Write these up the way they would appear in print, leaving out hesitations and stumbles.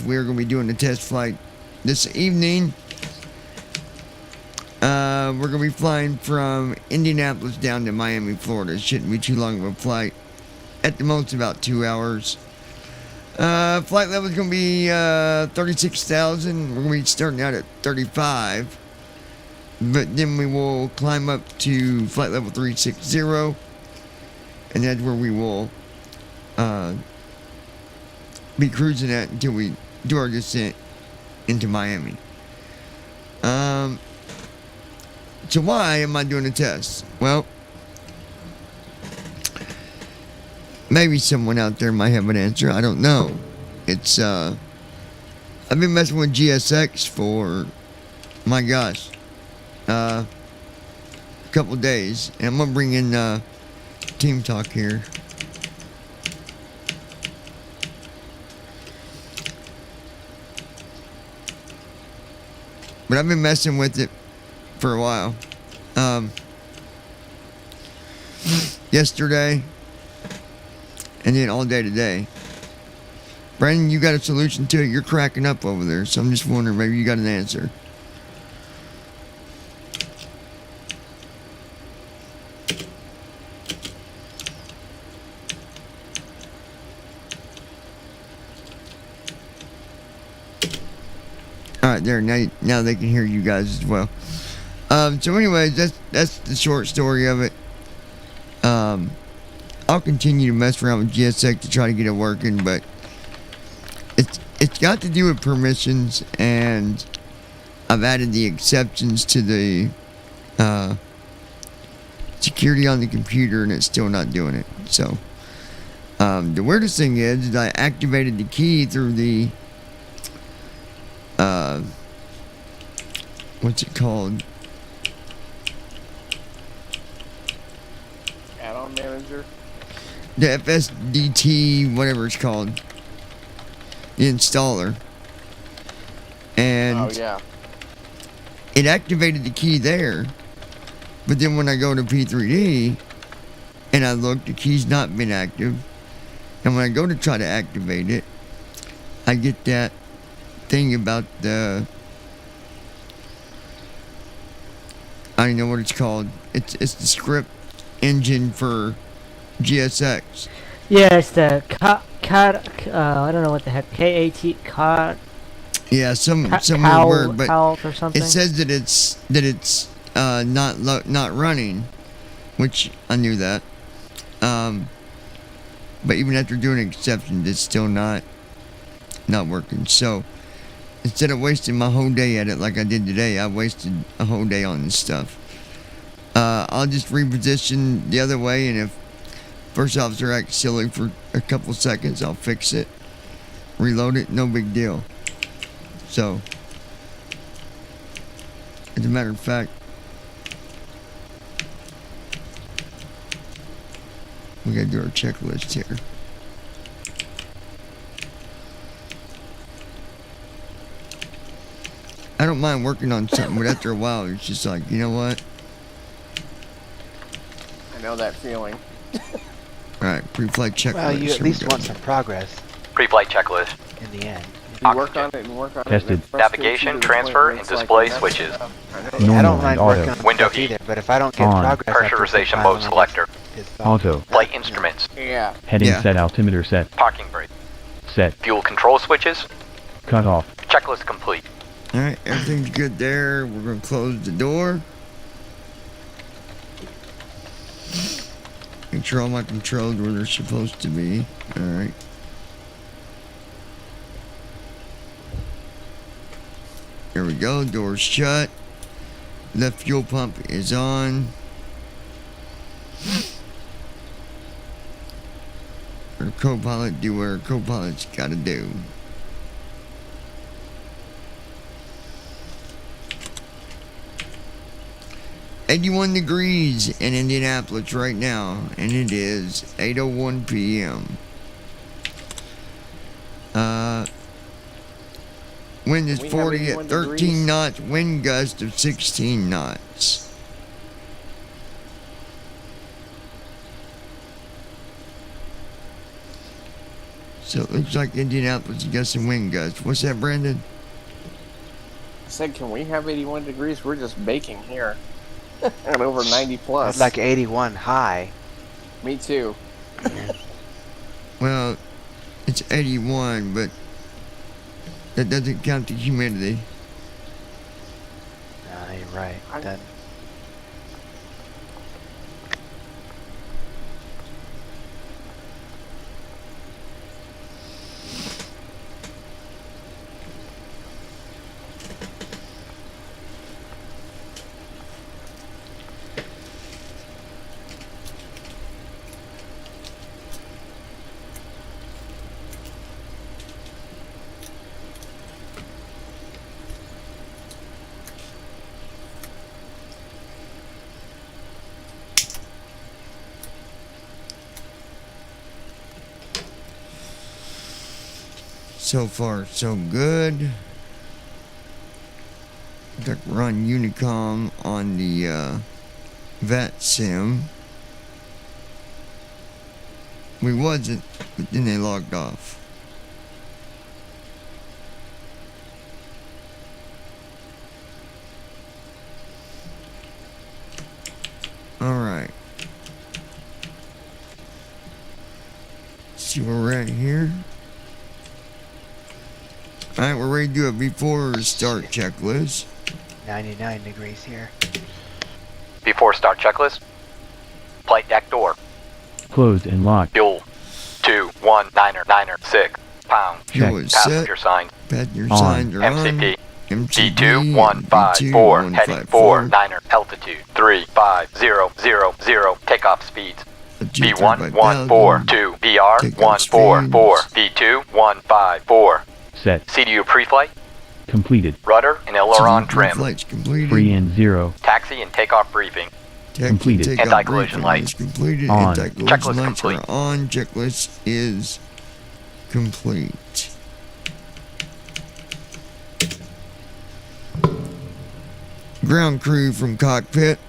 We're going to be doing a test flight this evening. We're going to be flying from Indianapolis down to Miami, Florida. It shouldn't be too long of a flight. At the most, about 2 hours. Flight level is going to be 36,000. We're going to be starting out at 35. But then we will climb up to flight level 360. And that's where we will be cruising at until we do our descent into Miami. So why am I doing a test? Well, maybe someone out there might have an answer. I don't know. It's I've been messing with GSX for, my gosh, a couple days, and I'm gonna bring in Team Talk here. But I've been messing with it for a while. Yesterday, and then all day today. Brandon, you got a solution to it. You're cracking up over there, so I'm just wondering, maybe you got an answer. Alright, there, now they can hear you guys as well. So anyways, that's the short story of it. I'll continue to mess around with GSX to try to get it working, but it's got to do with permissions, and I've added the exceptions to the security on the computer, and it's still not doing it. So the weirdest thing is I activated the key through the what's it called? Add-on manager. The FSDT, whatever it's called, the installer, and Oh yeah. it activated the key there. But then when I go to P3D and I look, the key's not been active. And when I go to try to activate it, I get that thing about the, I don't know what it's called. It's the script engine for GSX. Yeah, it's the I don't know what the heck, KAT, Yeah, some weird word, but or something. it says that it's not running, which I knew that. But even after doing exceptions, it's still not working. So instead of wasting my whole day at it like I did today, I wasted a whole day on this stuff. I'll just reposition the other way, and if first officer acts silly for a couple seconds, I'll fix it, reload it, no big deal. So, as a matter of fact, we gotta do our checklist here. I don't mind working on something, but after a while, it's just like, you know what? I know that feeling. Alright, pre-flight checklist. Well, you at Here we least go. want some progress Pre-flight checklist. in the end. You work on it and work on Tested. it. and it frustrates Navigation, you to the transfer, point where and it's like, display that's switches. enough. I know. I Normal don't mind and working auto. on Window stuff heat. either, but if I don't get On. progress after Pressurization some time, mode I'm selector. just Auto. Flight instruments. Yeah. Heading Yeah. set. Altimeter set. Parking brake. Set. Fuel control switches. Cut off. Checklist complete. Alright, everything's good there. We're gonna close the door. Make sure all my controls where they're supposed to be. Alright. There we go, door's shut. Left fuel pump is on. Our co-pilot do what our co-pilot's gotta do. "81 degrees in Indianapolis right now, and it is 8:01 p.m. Wind is We have 40 at 81 13 degrees. knots, wind gust of 16 knots. So it looks like Indianapolis has got some wind gusts. What's that, Brandon? I said, can we have 81 degrees? We're just baking here. And over 90 plus. I'd like 81 high. Me too. Well, it's 81, but that doesn't count the humidity. No, you're right. I- Then So far, so good. Looks like we're on Unicom on the VAT sim. We wasn't, but then they logged off. Alright. See where we're at here. Alright, we're ready to do a before start checklist. 99 degrees here. Before start checklist. Flight deck door. Closed and locked. Fuel. 219er 6 pound. Fuel Check. is set. Passenger sign. Passenger On. signs are on. MCP. MCP. B2154. Heading 49er. Altitude 35000. Takeoff speeds. B1142. BR 144. B2154. Set. CDU pre-flight. Completed. Rudder and aileron trim. Flight's completed. Free and 0. Taxi and takeoff briefing. Completed. Takeoff Anti-collision briefing lights. is completed. On. Anti-collision Checklist lights complete. are on. Checklist is complete. Ground crew from cockpit.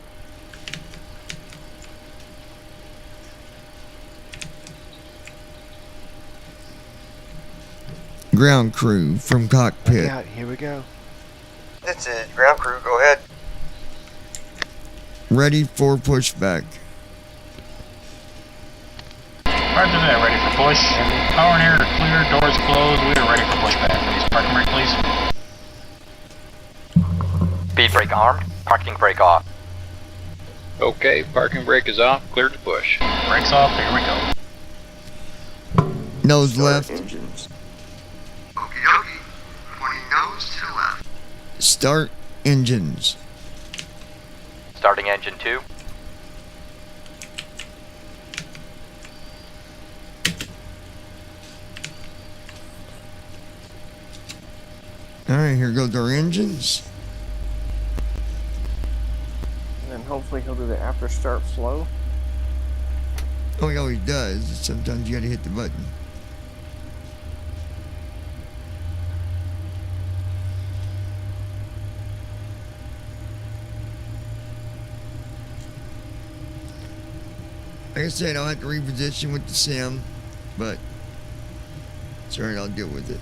Ground crew from Look cockpit. out, here we go. That's it. Ground crew, go ahead. Ready for pushback. Roger that, ready for push. Power and air are clear, doors closed, we are ready for pushback. Please, parking brake, please. Speed brake armed. Parking brake off. Okay, parking brake is off, cleared to push. Brakes off, here we go. Nose left. Engines. Okie dokie. Pointing nose to the left. Start engines. Starting engine 2. Alright, here goes our engines. And then hopefully he'll do the after start flow. Oh, he always does. Sometimes you gotta hit the button. Like I said, I'll have to reposition with the sim, but it's alright, I'll deal with it.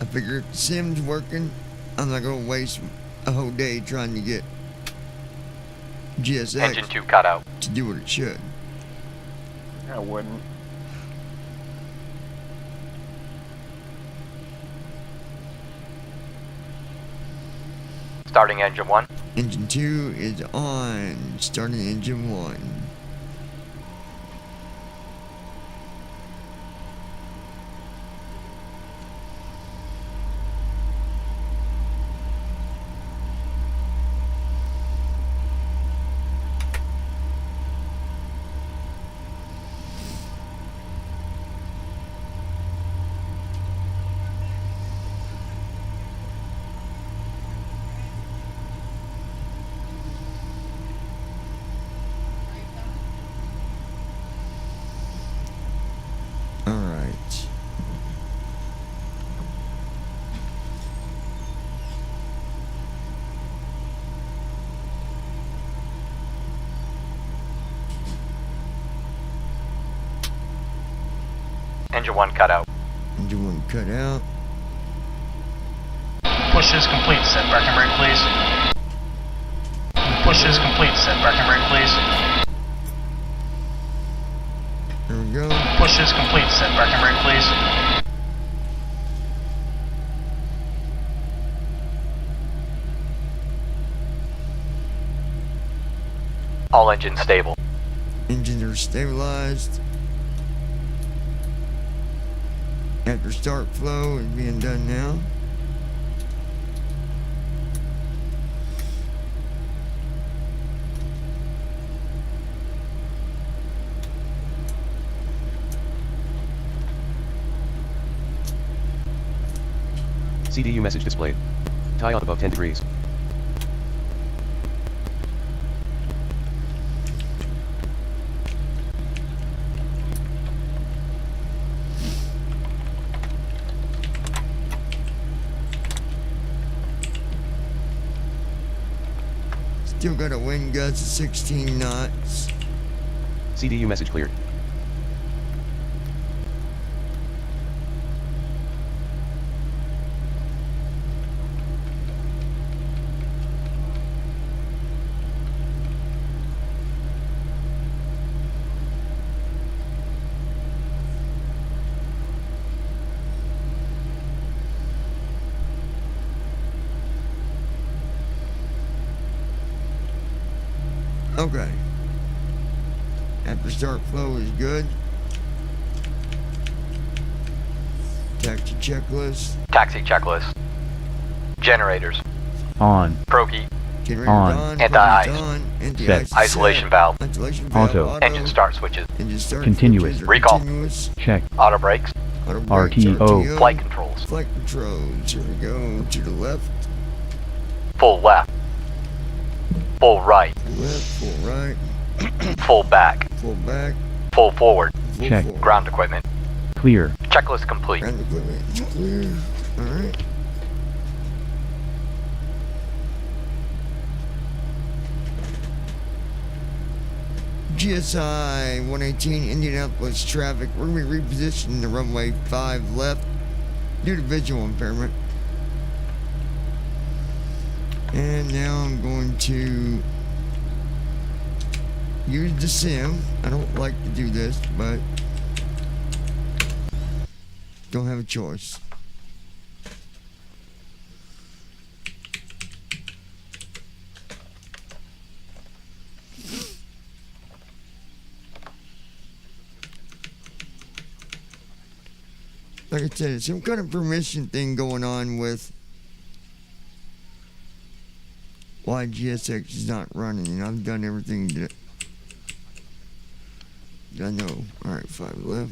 I figure if the sim's working, I'm not gonna waste a whole day trying to get GSX Engine 2 cut out. to do what it should. I wouldn't. Starting engine 1. Engine 2 is on. Starting engine 1. Engine 1 cut out. Engine 1 cut out. Push is complete. Set parking brake, please. Push is complete. Set parking brake, please. There we go. Push is complete. Set parking brake, please. All engines stable. Engines are stabilized. After start flow is being done now. CDU message displayed. Tie on above 10 degrees. Still got a wind gust of 16 knots. CDU message cleared. Okay. After start flow is good. Taxi checklist. Taxi checklist. Generators. On. Prokey. Generators On. on. Anti-ice. pumps on. Anti-ice is Isolation set. valve. Isolation valve. Auto. Engine start switches. Engine start Continuous. switches are Recall. Continuous. Check. Auto brakes. Auto brakes, RTO. Flight controls. Flight controls. Here we go. To the left. Full left. Full right. Left. Full right. Full back. Full back. Full forward. Full Check. forward. Ground equipment. Clear. Checklist complete. Ground equipment is clear. Alright. GSI 118 Indianapolis traffic. We're going to be repositioning the runway 5 left due to visual impairment. And now I'm going to use the sim. I don't like to do this, but don't have a choice. Like I said, some kind of permission thing going on with why GSX is not running, and I've done everything that I know. Alright, 5 left.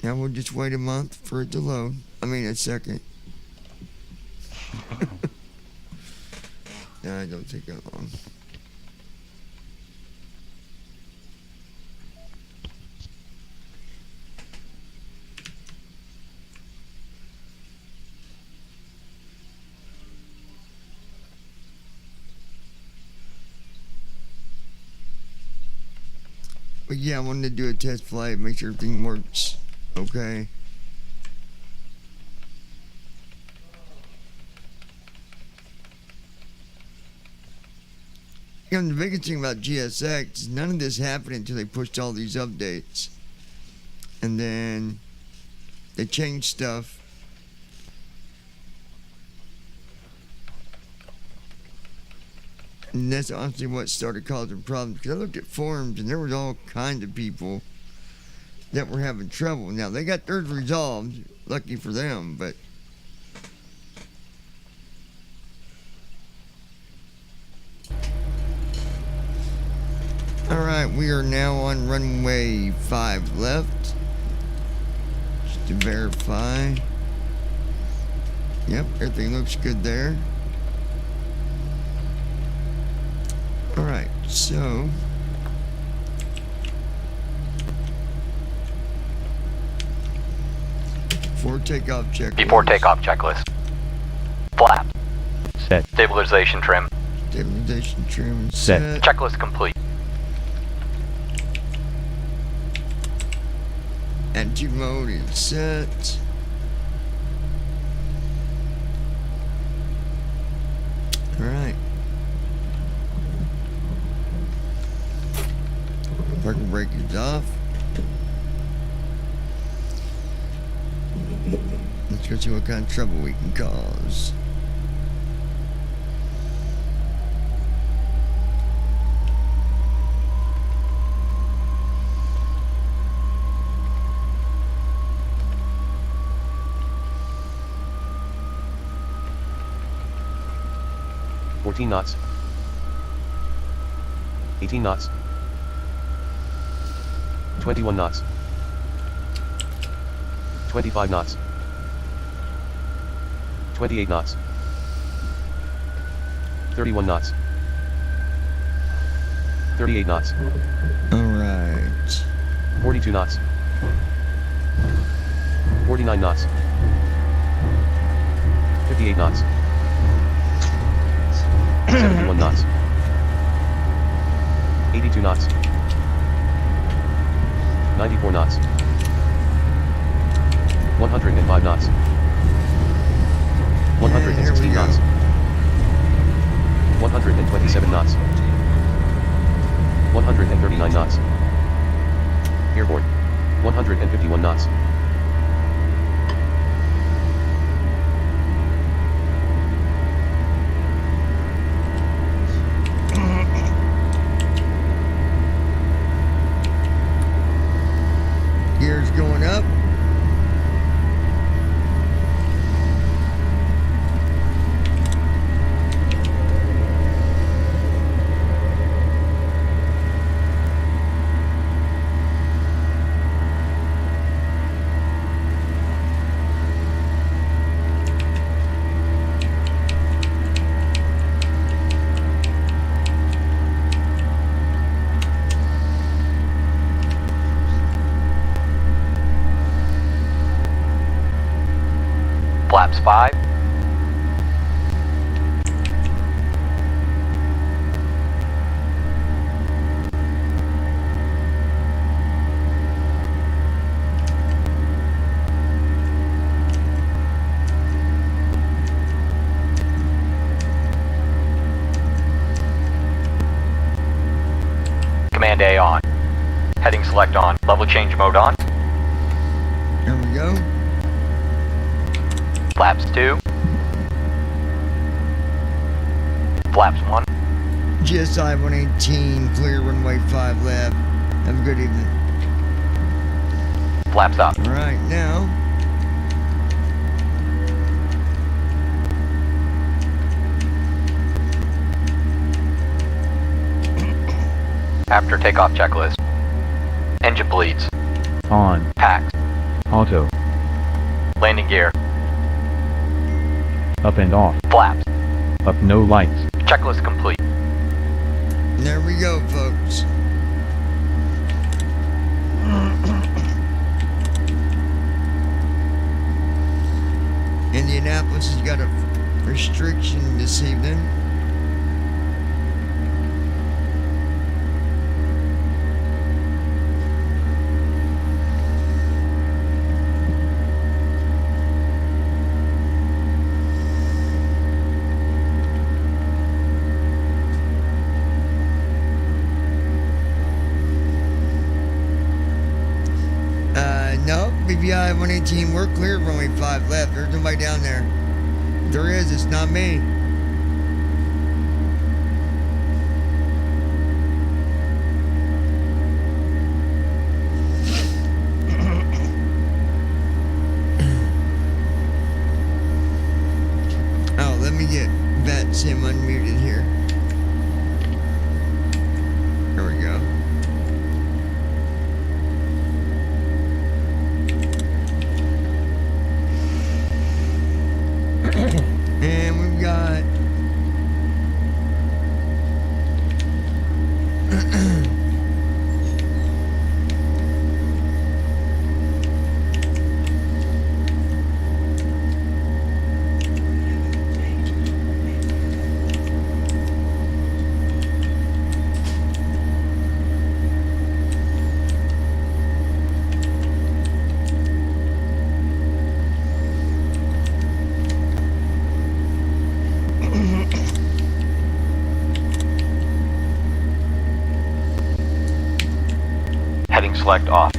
Now we'll just wait a month for it to load. I mean, a second. Nah, it don't take that long. But yeah, I wanted to do a test flight, make sure everything works okay. You know, the biggest thing about GSX is none of this happened until they pushed all these updates. And then they changed stuff. And that's honestly what started causing problems. Because I looked at forums and there was all kinds of people that were having trouble. Now, they got theirs resolved. Lucky for them, but... Alright, we are now on runway 5 left. Just to verify. Yep, everything looks good there. Alright, so... Before takeoff checklist. Before takeoff checklist. Flap. Set. Stabilization trim. Stabilization trim Set. Checklist complete. Attitude mode is set. Alright. Parking brake is off. Let's go see what kind of trouble we can cause. knots, 18 knots, 21 knots, 25 knots, 28 knots, 31 knots, 38 knots, Alright. 42 knots, 49 knots, 58 knots, 71 knots, 82 knots, 94 knots, 105 knots, 116 knots, 127 knots, 139 knots, airborne, 151 knots. Gears going up. Flaps 5. Command A on. Heading select on. Level change mode on. There we go. Flaps 2. Flaps 1. GSI 118, clear runway 5 left. Have a good evening. Flaps up. Alright, now. After takeoff checklist. Engine bleeds. On. Packs. Auto. Landing gear. Up and off. Flaps. Up no lights. Checklist complete. There we go, folks. Indianapolis has got a restriction this evening. No, BBI 118, we're clear, runway 5 left. There's nobody down there. If there is, it's not me. Oh, let me get that sim unmuted here. There we go. And we've got Heading select off.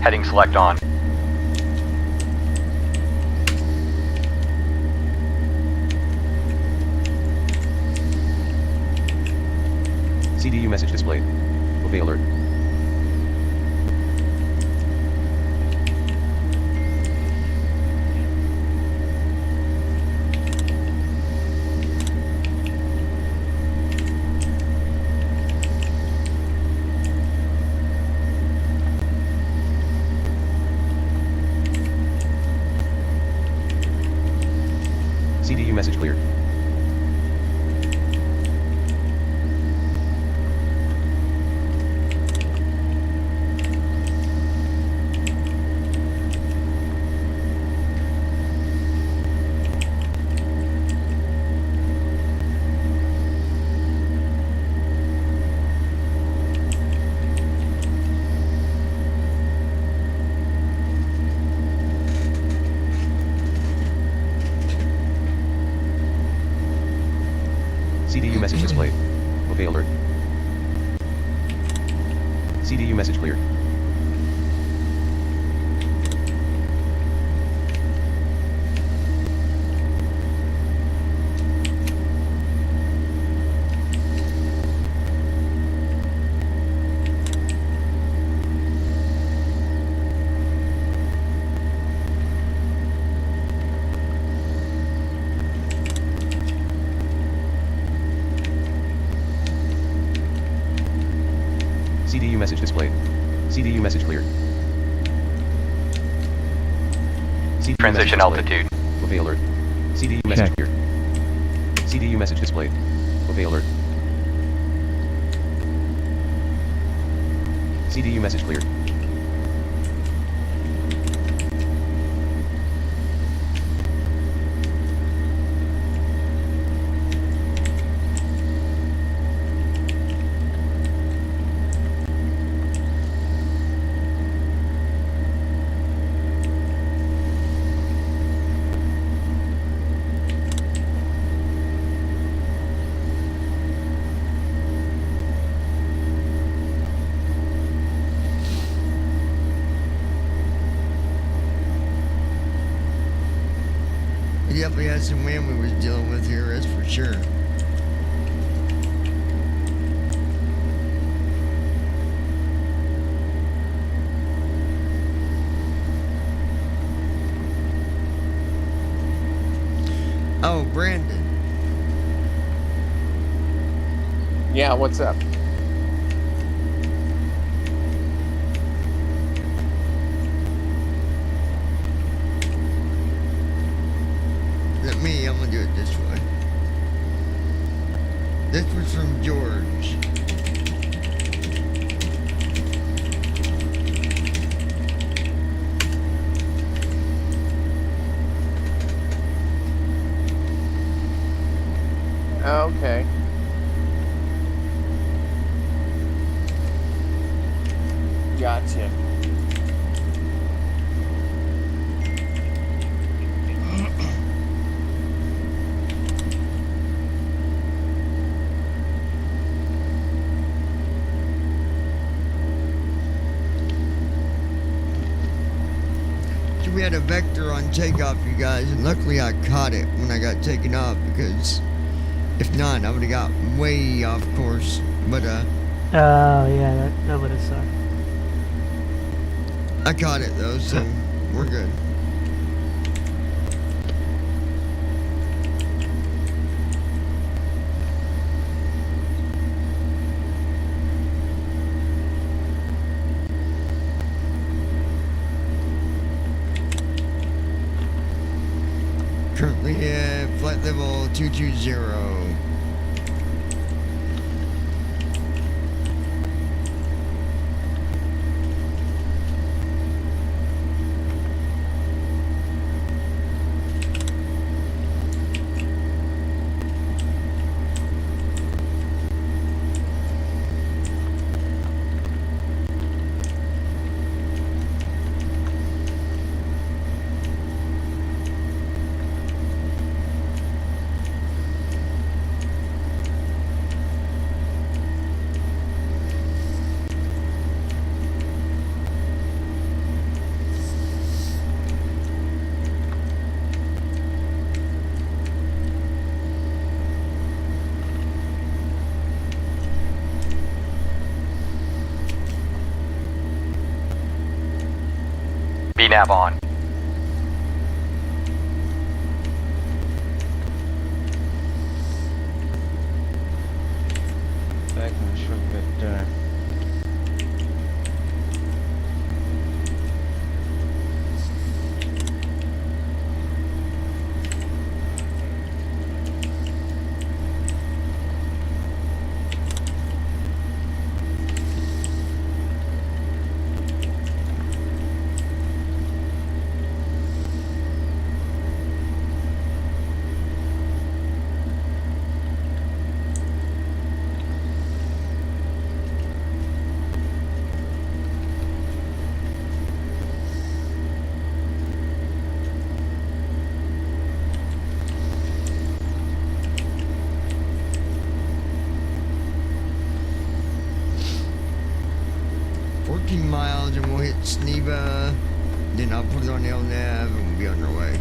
Heading select on. CDU message displayed. Obey alert. CDU message cleared. CDU message displayed. Obey alert. CDU message cleared. CDU message displayed. CDU message cleared. CDU Transition message displayed. altitude. Obey alert. CDU message Check. cleared. CDU message displayed. Obey alert. CDU message cleared. He definitely had some wind we was dealing with here, that's for sure. Oh, Brandon. Yeah, what's up? Let me, I'm gonna do it this way. This was from George. Okay. Gotcha. had a vector on takeoff, you guys, and luckily I caught it when I got taken off, because if not, I would have got way off course. But Oh yeah, that would have sucked. I caught it though, so we're good. Currently at flight level 220. VNAV on. Back in a short bit. 14 miles and we'll hit Sneva. Then I'll put it on LNAV and we'll be on our way.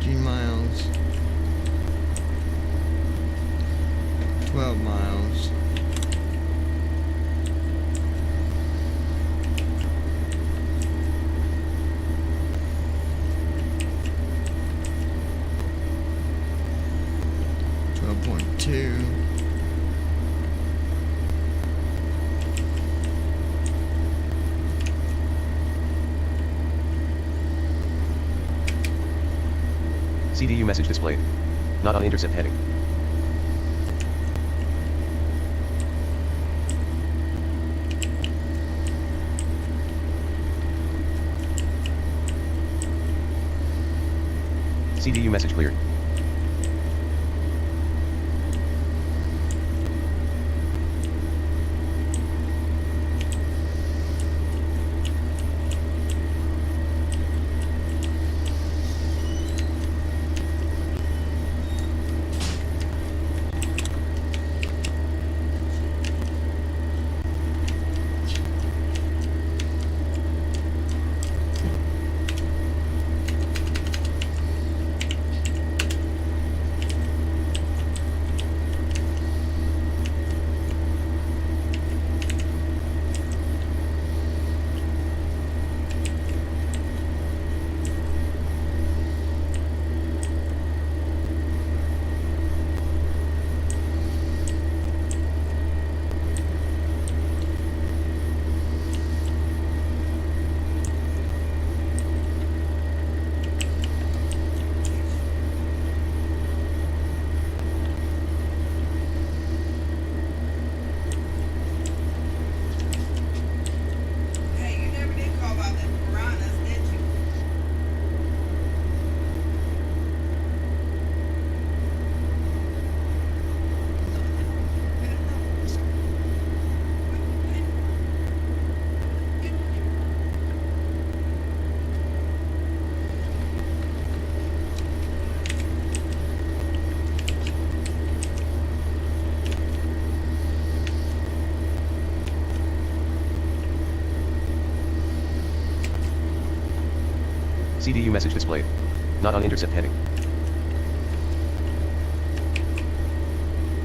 Miles, 12 miles, 12.2, CDU message displayed. Not on intercept heading. CDU message cleared. CDU message displayed. Not on intercept heading.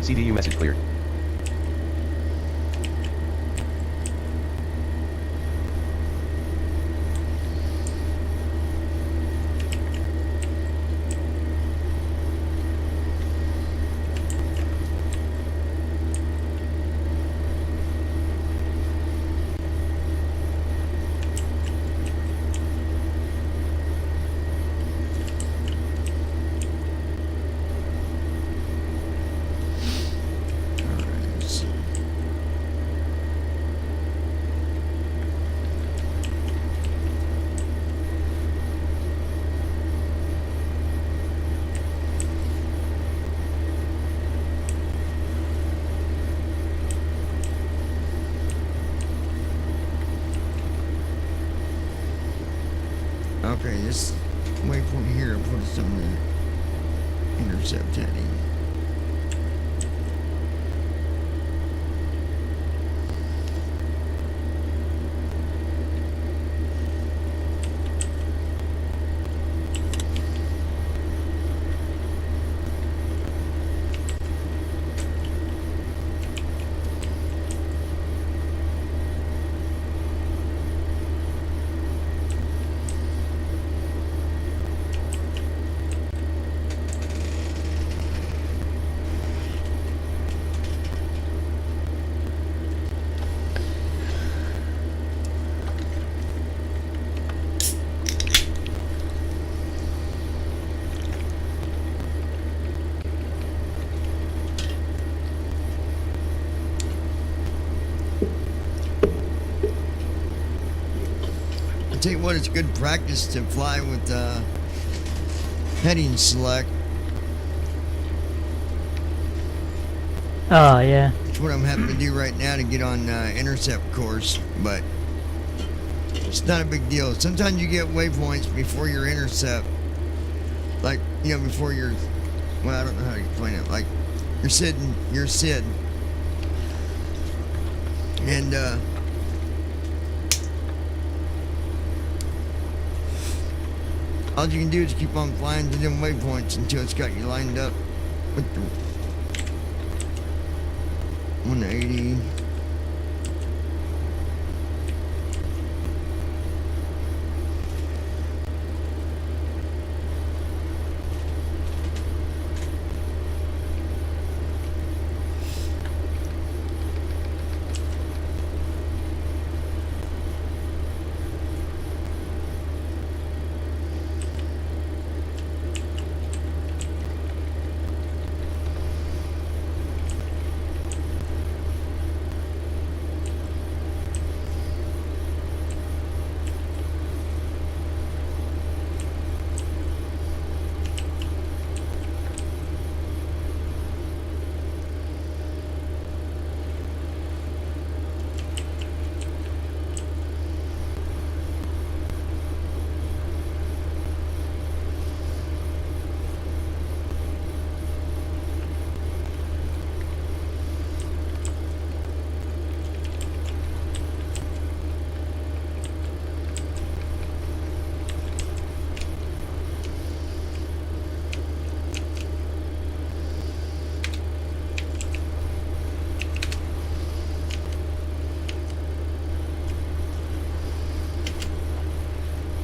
CDU message cleared. Okay, this waypoint here will put us on the intercept heading. Tell you what, it's good practice to fly with heading select. Oh, yeah. That's what I'm having to do right now to get on intercept course, but it's not a big deal. Sometimes you get waypoints before your intercept, like, you know, before your, well, I don't know how to explain it, like your SID, and all you can do is keep on flying to them waypoints until it's got you lined up with the 180.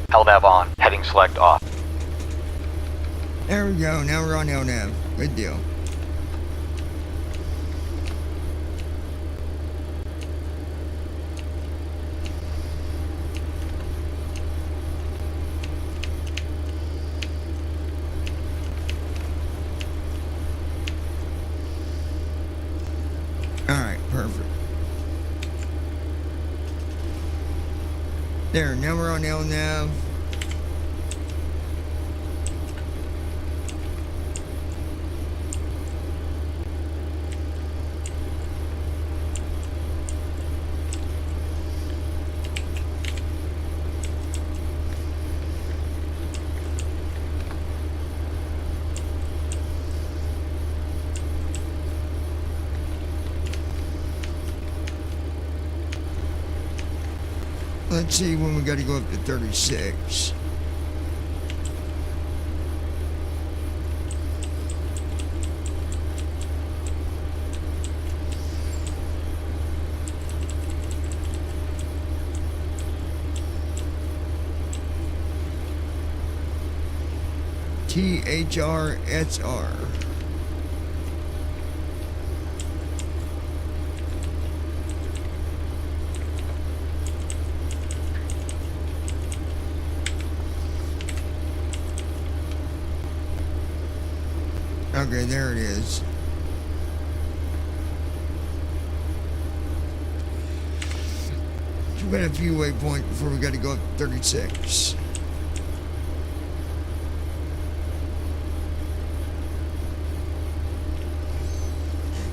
LNAV on. Heading select off. There we go. Now we're on LNAV. Good deal. Alright, perfect. There, now we're on LNAV. Let's see when we got to go up to 36. THRSR. Okay, there it is. We got a few waypoints before we got to go up to 36.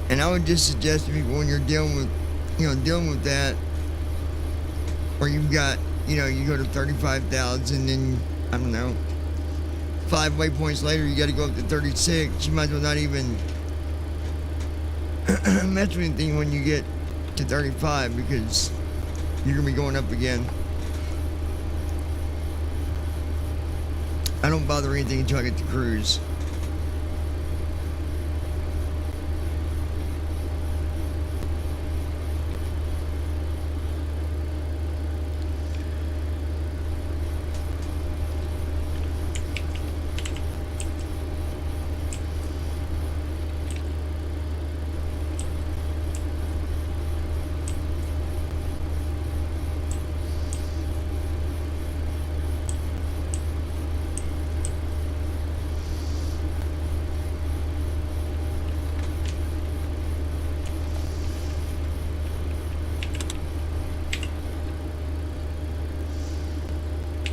And I would just suggest to people when you're dealing with that, or you've got, you go to 35,000 and I don't know, 5 waypoints later you got to go up to 36. You might as well not even mess with anything when you get to 35 because you're gonna be going up again. I don't bother anything until I get to cruise.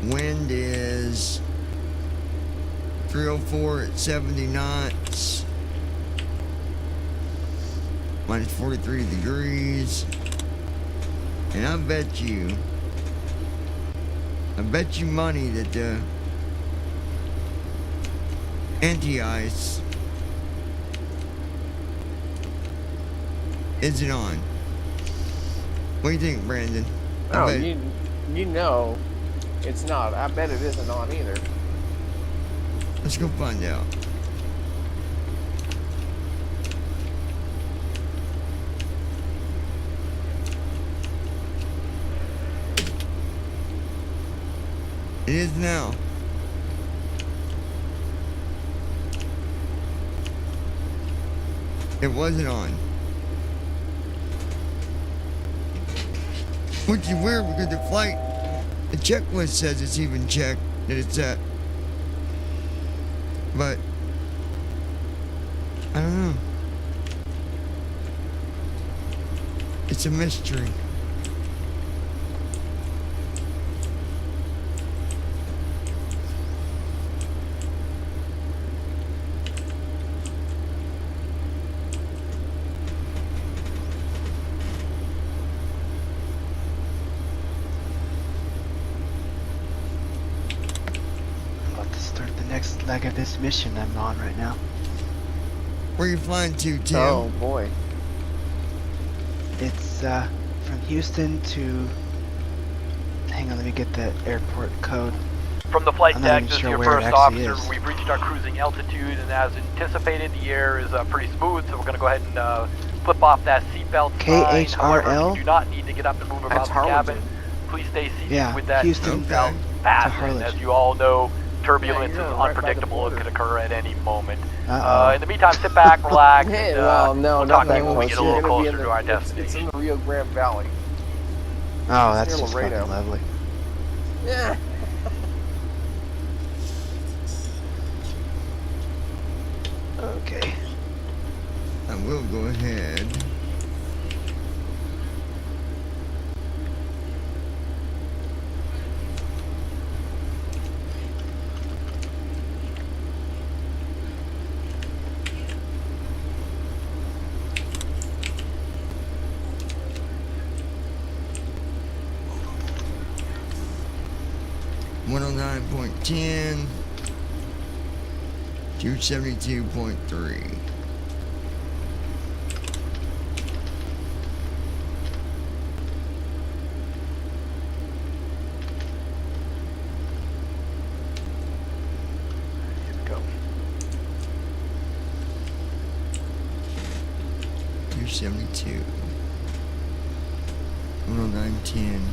Wind is 304 at 70 knots. Minus 43 degrees. And I bet you money that the anti-ice isn't on. What do you think, Brandon? Oh, you know it's not. I bet it isn't on either. Let's go find out. It is now. It wasn't on. Which is weird because the checklist says it's even checked, that it's set. But I don't know. It's a mystery. Leg of this mission I'm on right now. Where are you flying to, Tim? Oh boy. It's from Houston to, hang on, let me get the airport code. From the flight I'm not deck, even this is sure your where it first actually officer. is. We've reached our cruising altitude, and as anticipated, the air is pretty smooth, so we're going to go ahead and flip off that seatbelt sign. However, KHRL? you do not need to get up and move about That's the Harlingen. cabin. Please stay seated Yeah, with that Houston seatbelt to fastened. Harlingen. As you all know, turbulence Yeah, is you're right by the unpredictable. It border. could occur at any moment. Uh-oh. In the meantime, sit back, relax, Hey, and well, no, we'll not talk to that you when we close. get a You're little gonna be closer to our it's in destination. the Rio Grande Valley. Oh, that's near just Laredo. fucking lovely. Yeah. Okay. I will go ahead. .10, 272.3. Go. 272. 109.10,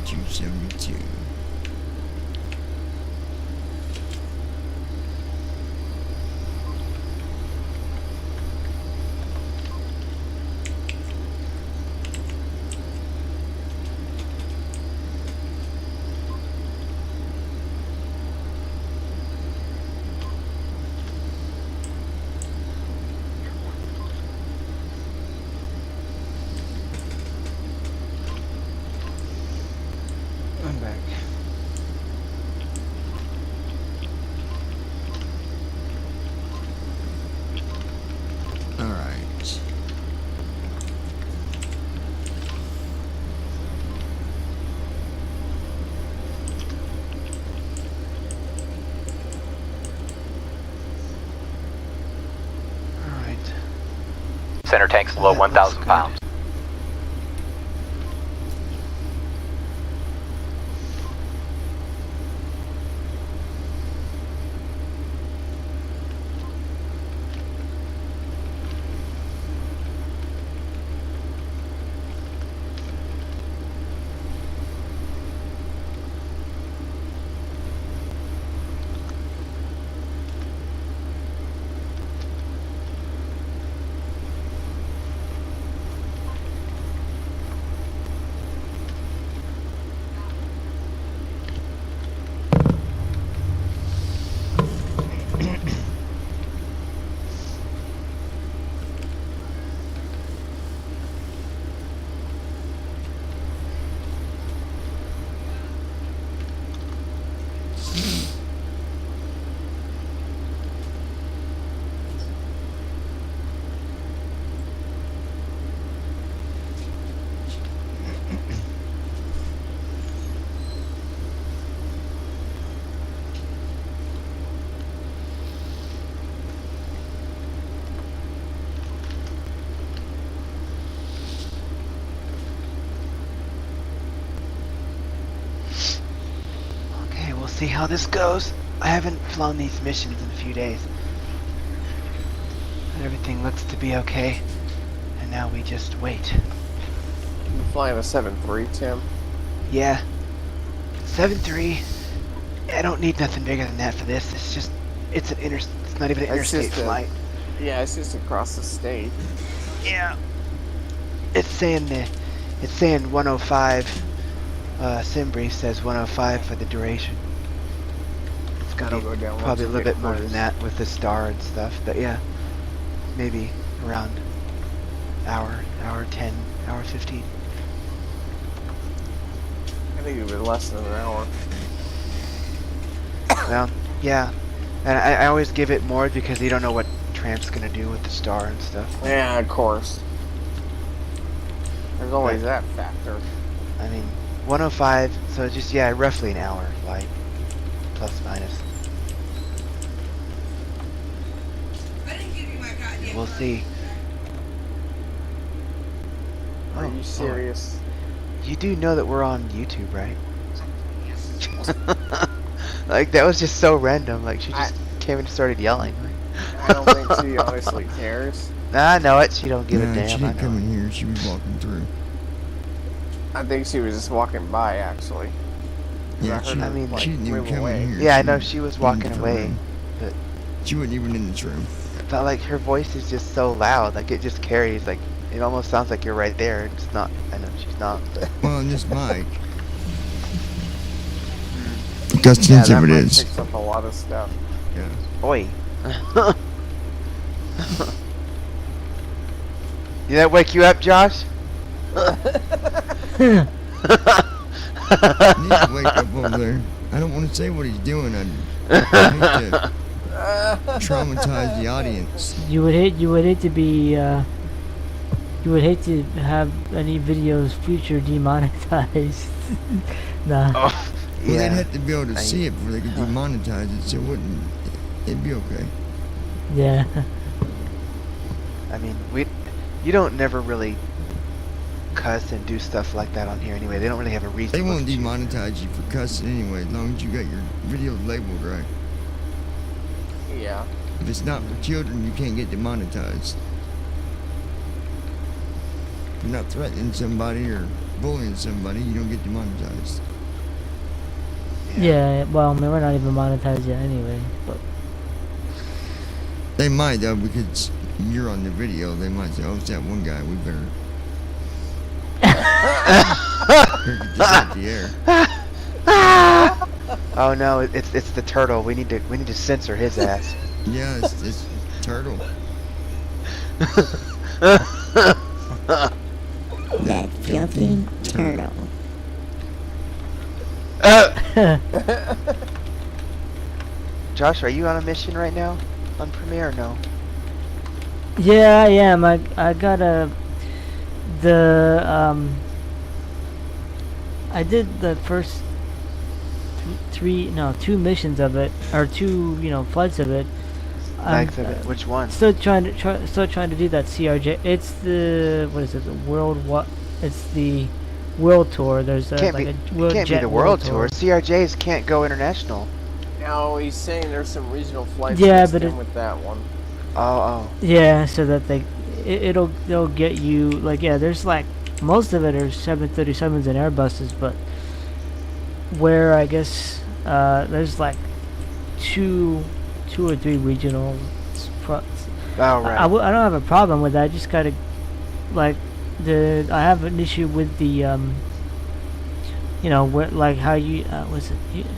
272. 272. back. All right. Alright. Center tank's below That 1,000 looks pounds. Okay, we'll see how this goes. I haven't flown these missions in a few days. Everything looks to be okay. And now we just wait. You flying a 7.3, Tim? Yeah. 7.3. I don't need nothing bigger than that for this. It's just, it's not even an It's interstate just a- flight. Yeah, it's just across the state. Yeah. It's saying 105. Simbrief says 105 for the duration. It's gonna That'll be go down once probably a you little get bit more close. than that with the star and stuff. But yeah, maybe around hour 10, hour 15. I think it was less than an hour. Well, yeah. And I always give it more because you don't know what Tramp's gonna do with the star and stuff. Yeah, of course. There's always that factor. I mean, 105, so just, yeah, roughly an hour flight. Plus, minus. We'll see. Are you serious? You do know that we're on YouTube, right? Like, that was just so random. Like, she just came and started yelling. I don't think she honestly cares. Nah, I know it. She don't give a Nah, damn. she I didn't know come it. in here. She was walking through. I think she was just walking by, actually. 'Cause Yeah, I heard she, her, I mean, like, she didn't even move come away. in here. Yeah, I know she was in walking the away, room. but She wasn't even in this room. but like her voice is just so loud. Like it just carries. Like it almost sounds like you're right there. It's not. I know she's not. But Well, on this mic. Look how Yeah, sensitive that it mic is. picks up a lot of stuff. Yeah. Oi. Did that wake you up, Josh? He needs to wake up over there. I don't want to say what he's doing. I hate to traumatize the audience. You would hate to be you would hate to have any videos future demonetized. Nah. Oh, Well, they'd have to be able to see it before they could demonetize it, so it wouldn't. It'd be okay. Yeah. I mean, you don't never really cuss and do stuff like that on here anyway. They don't really have a reason. They won't to. demonetize you for cussing anyway, as long as you got your video labeled right. Yeah. If it's not for children, you can't get demonetized. If you're not threatening somebody or bullying somebody, you don't get demonetized. Yeah. Well, I mean, we're not even monetized yet anyway. But They might though, because you're on the video. They might say, "Oh, it's that one guy. We better get this out the air." Oh no, it's the turtle. We need to censor his ass. Yeah, it's turtle. That filthy turtle. Josh, are you on a mission right now? On Premiere or no? Yeah, I am. I got I did the first two missions of it, or two, flights of it. Legs of it. Which one? Still trying to do that CRJ. It's the It's the world tour. There's Can't like be, a world it can't be jet the world tour. CRJs can't go international. No, he's saying there's some regional flights Yeah, mixed but in with that one. Oh. Yeah, so that they'll get you there's like most of it are 737s and Airbuses, but where I guess there's like two or three regional. Oh right. I don't have a problem with that. I just gotta I have an issue with the where like how you was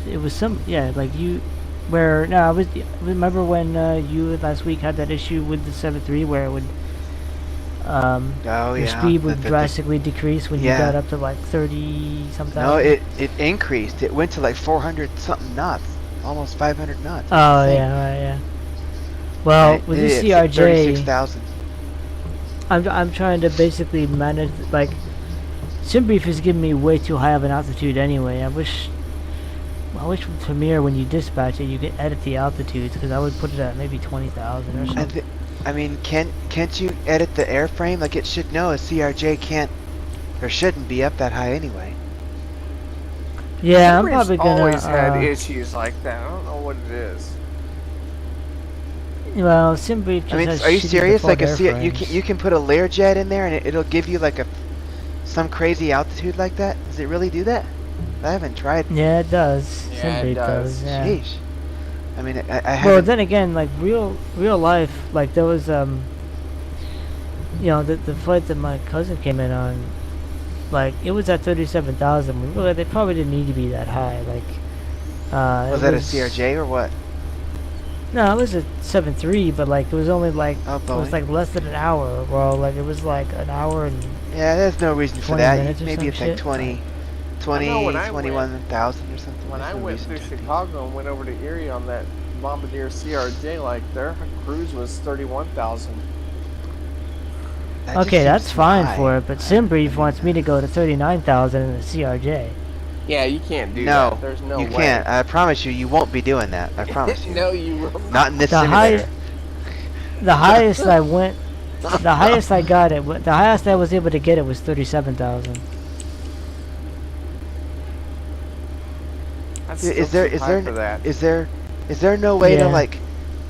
it was some like you where no I was remember when you last week had that issue with the 7.3 where it would your speed would drastically decrease when you got up to like 30 something. No, it increased. It went to like 400 something knots, almost 500 knots. Oh yeah. Well, with the CRJ, 36,000. I'm trying to basically manage like SimBrief is giving me way too high of an altitude anyway. I wish with Premiere when you dispatch it you could edit the altitudes, because I would put it at maybe 20,000 or something. I mean, can't you edit the airframe? Like it should know a CRJ can't or shouldn't be up that high anyway. Yeah, I'm probably gonna. Always had issues like that. I don't know what it is. Well, SimBrief just has are you serious? Like airframes. you can put a Learjet in there and it'll give you like some crazy altitude like that? Does it really do that? I haven't tried. Yeah, it does. Yeah, SimBrief it does. Yeah. Sheesh. I mean, I haven't. Well, then again, like real life, like there was the flight that my cousin came in on, like it was at 37,000. Really, they probably didn't need to be that high. Like, was that a CRJ or what? No, it was a 7.3, but like it was only like it was like less than an hour. Well, like it was like an hour and yeah, there's no reason for that. Maybe it's like 21,000 or something. When I went through Chicago and went over to Erie on that Bombardier CRJ, like their cruise was 31,000. Okay, that's fine for it, but SimBrief wants me to go to 39,000 in the CRJ. Yeah, you can't do that. There's no way. You can't. I promise you will not be doing that. I promise you. No, you will not. Not in this simulator. The highest I went, the highest I got it, the highest I was able to get it was 37,000. Is there no way to like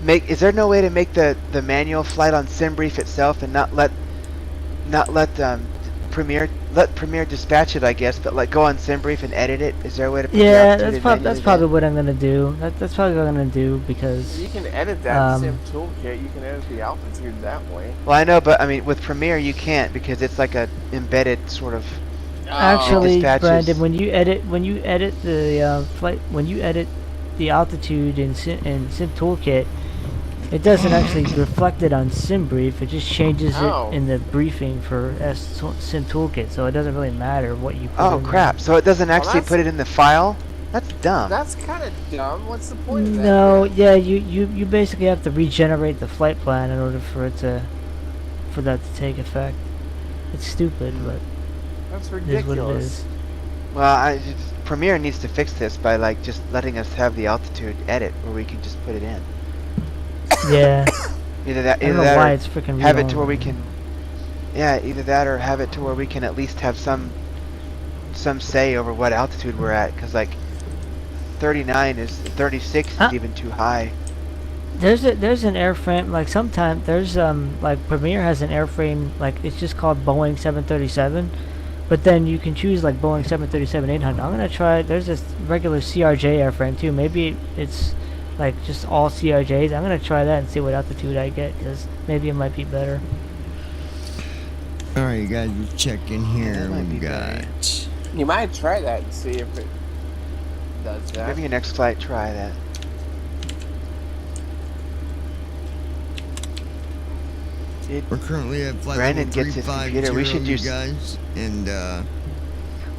make? Is there no way to make the manual flight on SimBrief itself and not let Premiere dispatch it, I guess, but like go on SimBrief and edit it? Is there a way to put that's probably what I'm gonna do. That's probably what I'm gonna do, because you can edit that Sim toolkit. You can edit the altitude that way. Well, I know, but I mean with Premiere you can't, because it's like a embedded sort of. Actually, Brandon, when you edit the flight, when you edit the altitude in Sim Toolkit, it doesn't actually reflect it on SimBrief. It just changes it in the briefing for Sim Toolkit, so it doesn't really matter what you put in crap! So it doesn't actually put it in the file? That's dumb. That's kind of dumb. What's the point of that? No, yeah, you basically have to regenerate the flight plan in order for that to take effect. It's stupid, but that's ridiculous. It is what it is. Well, Premiere needs to fix this by like just letting us have the altitude edit where we can just put it in. Yeah. Either that or have it to where we can. Yeah, either that or have it to where we can at least have some say over what altitude we're at, because like 36 is even too high. There's an airframe, like sometimes there's like Premiere has an airframe, like it's just called Boeing 737, but then you can choose like Boeing 737-800. I'm gonna try. There's this regular CRJ airframe too. Maybe it's like just all CRJs. I'm gonna try that and see what altitude I get, because maybe it might be better. All right, you guys, let's check in here. We got. You might try that and see if it does that. Maybe your next flight, try that. We're currently at flight Brandon level gets his computer. 350, We should you use guys, and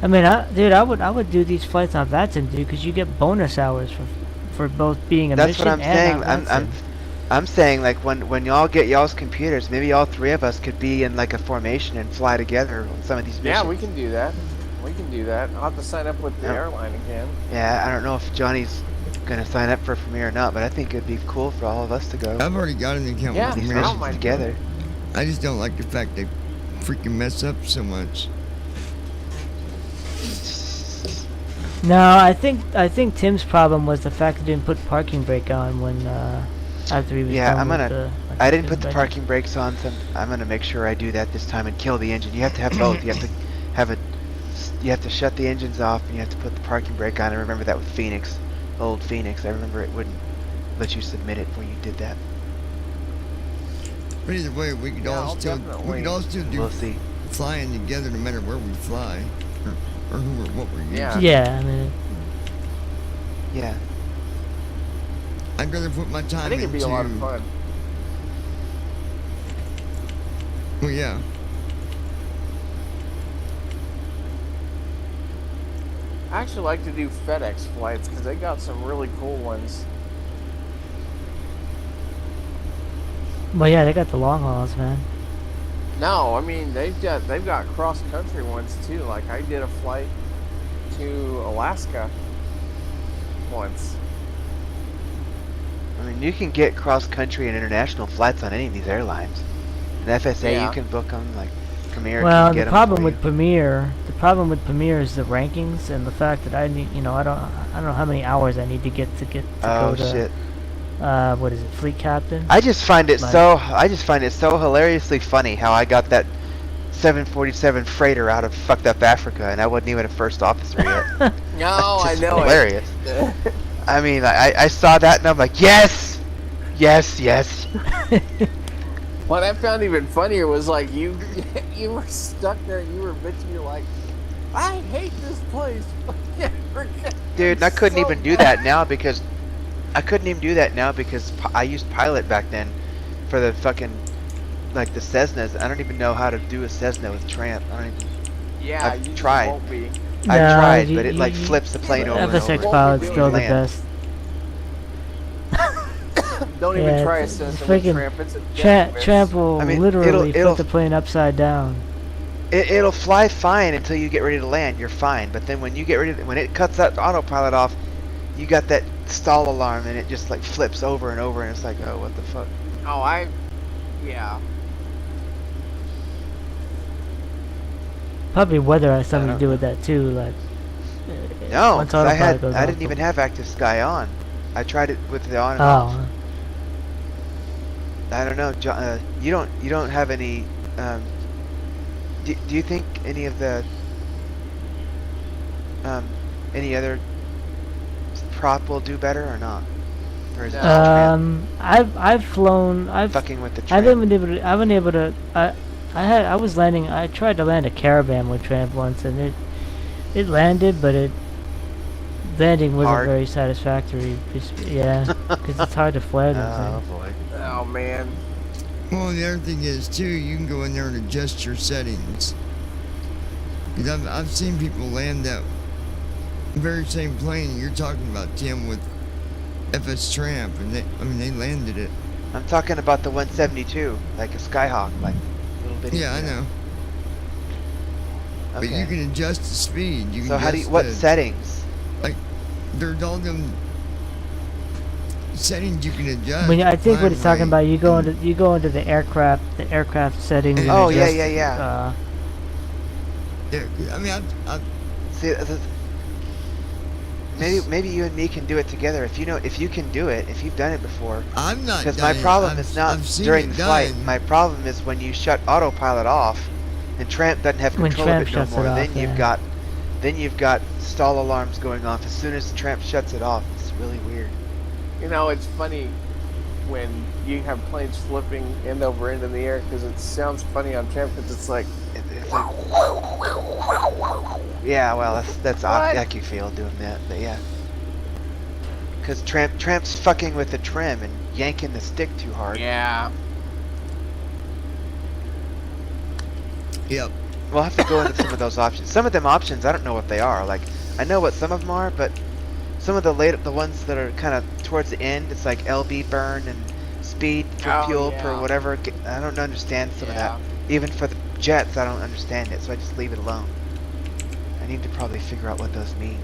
I mean, dude, I would do these flights on Vatsim, dude, because you get bonus hours for both being a That's mission what I'm saying. and I'm saying like when y'all get y'all's computers, maybe all three of us could be in like a formation and fly together on some of these missions. Yeah, we can do that. We can do that. I'll have to sign up with the airline again. Yeah, I don't know if Johnny's gonna sign up for Premier or not, but I think it'd be cool for all of us to go. I've already got an account Yeah, with These Premier. missions together. I just don't like the fact they freaking mess up so much. No, I think Tim's problem was the fact that he didn't put parking brake on when after he was done with the, like, I didn't put the parking brakes on, so I'm gonna make sure I do that this time and kill the engine. You have to have both. You have to shut the engines off and you have to put the parking brake on. I remember that with Phoenix, old Phoenix. I remember it wouldn't let you submit it when you did that. But either way, we could all still do flying together no matter where we fly, or who or what we're using. Yeah, I mean. Yeah. I'd rather put my time into... I think it'd be a lot of fun. Well, yeah. I actually like to do FedEx flights because they got some really cool ones. Well, yeah, they got the long hauls, man. No, I mean they've got cross country ones too. Like I did a flight to Alaska once. I mean, you can get cross-country and international flights on any of these airlines. And FSA, you can book them, like Premier well, can get the problem with Premier is the rankings and the fact that I need, I don't know how many hours I need to go to. Shit. What is it, Fleet Captain? I just find it so hilariously funny how I got that 747 freighter out of fucked up Africa and I wasn't even a first officer yet. No, I know. Hilarious. I mean, I saw that and I'm like, yes, yes, yes. What I found even funnier was like you were stuck there and you were bitching. You're like, I hate this place. Dude, and I couldn't even do that now because I used Pilot back then for the fucking like the Cessnas. I don't even know how to do a Cessna with Tramp. Yeah, I've tried. Won't be. I've tried, but it like flips the plane over and over. FSX Pilot's still the best. Don't even try a Cessna with Tramp. It's a Tramp will literally flip the plane upside down. It'll fly fine until you get ready to land. You're fine, but then when you get ready, when it cuts that autopilot off, you got that stall alarm and it just like flips over and over, and it's like, oh, what the fuck? Oh, yeah. Probably weather has something to do with that too. Like, no, I didn't even have active sky on. I tried it with the on and off. I don't know, John. You don't have any. Do you think any of the any other prop will do better or not? Or is it I've flown. Fucking with the Tramp. I've been able to. I was landing. I tried to land a Caravan with Tramp once, and it landed, but landing wasn't very satisfactory. Yeah, because it's hard to flare them. Oh boy. Oh man. Well, the other thing is too, you can go in there and adjust your settings. Because I've seen people land that very same plane you're talking about, Tim, with FS Tramp, and they landed it. I'm talking about the 172, like a Skyhawk, like little bitty. Yeah, I know. Okay. But you can adjust the speed. You can so what settings? Like, there's all them settings you can adjust. I think what it's talking about, you go into the aircraft settings. And oh adjust, yeah. I mean, I see. Maybe you and me can do it together. If you can do it, if you've done it before. I'm not. Because my problem is not during the flight. My problem is when you shut autopilot off, and Tramp doesn't have control of it no more. Then you've got stall alarms going off as soon as the Tramp shuts it off. It's really weird. It's funny when you have planes flipping end over end in the air because it sounds funny on Tramp because it's like. Yeah, well, that's AccuFeel doing that, but yeah. Because Tramp's fucking with the trim and yanking the stick too hard. Yeah. Yep. we'll have to go into some of those options. Some of them options, I don't know what they are. Like, I know what some of them are, but some of the ones that are kind of towards the end, it's like LB burn and speed for fuel per whatever. I don't understand some of that. Even for the jets, I don't understand it, so I just leave it alone. I need to probably figure out what those mean.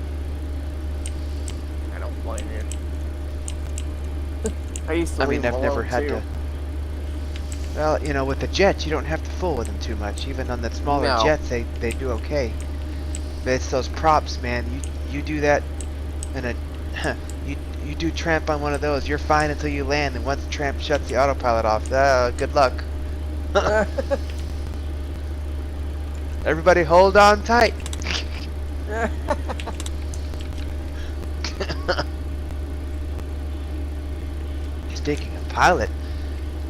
I don't blame you. I used to leave them I've never alone, had too. to. Well, you know, with the jets, you don't have to fool with them too much. Even on the smaller jets, they do okay. But it's those props, man. You do that, and you do tramp on one of those, you're fine until you land. And once tramp shuts the autopilot off, good luck. Everybody, hold on tight. Speaking of pilot,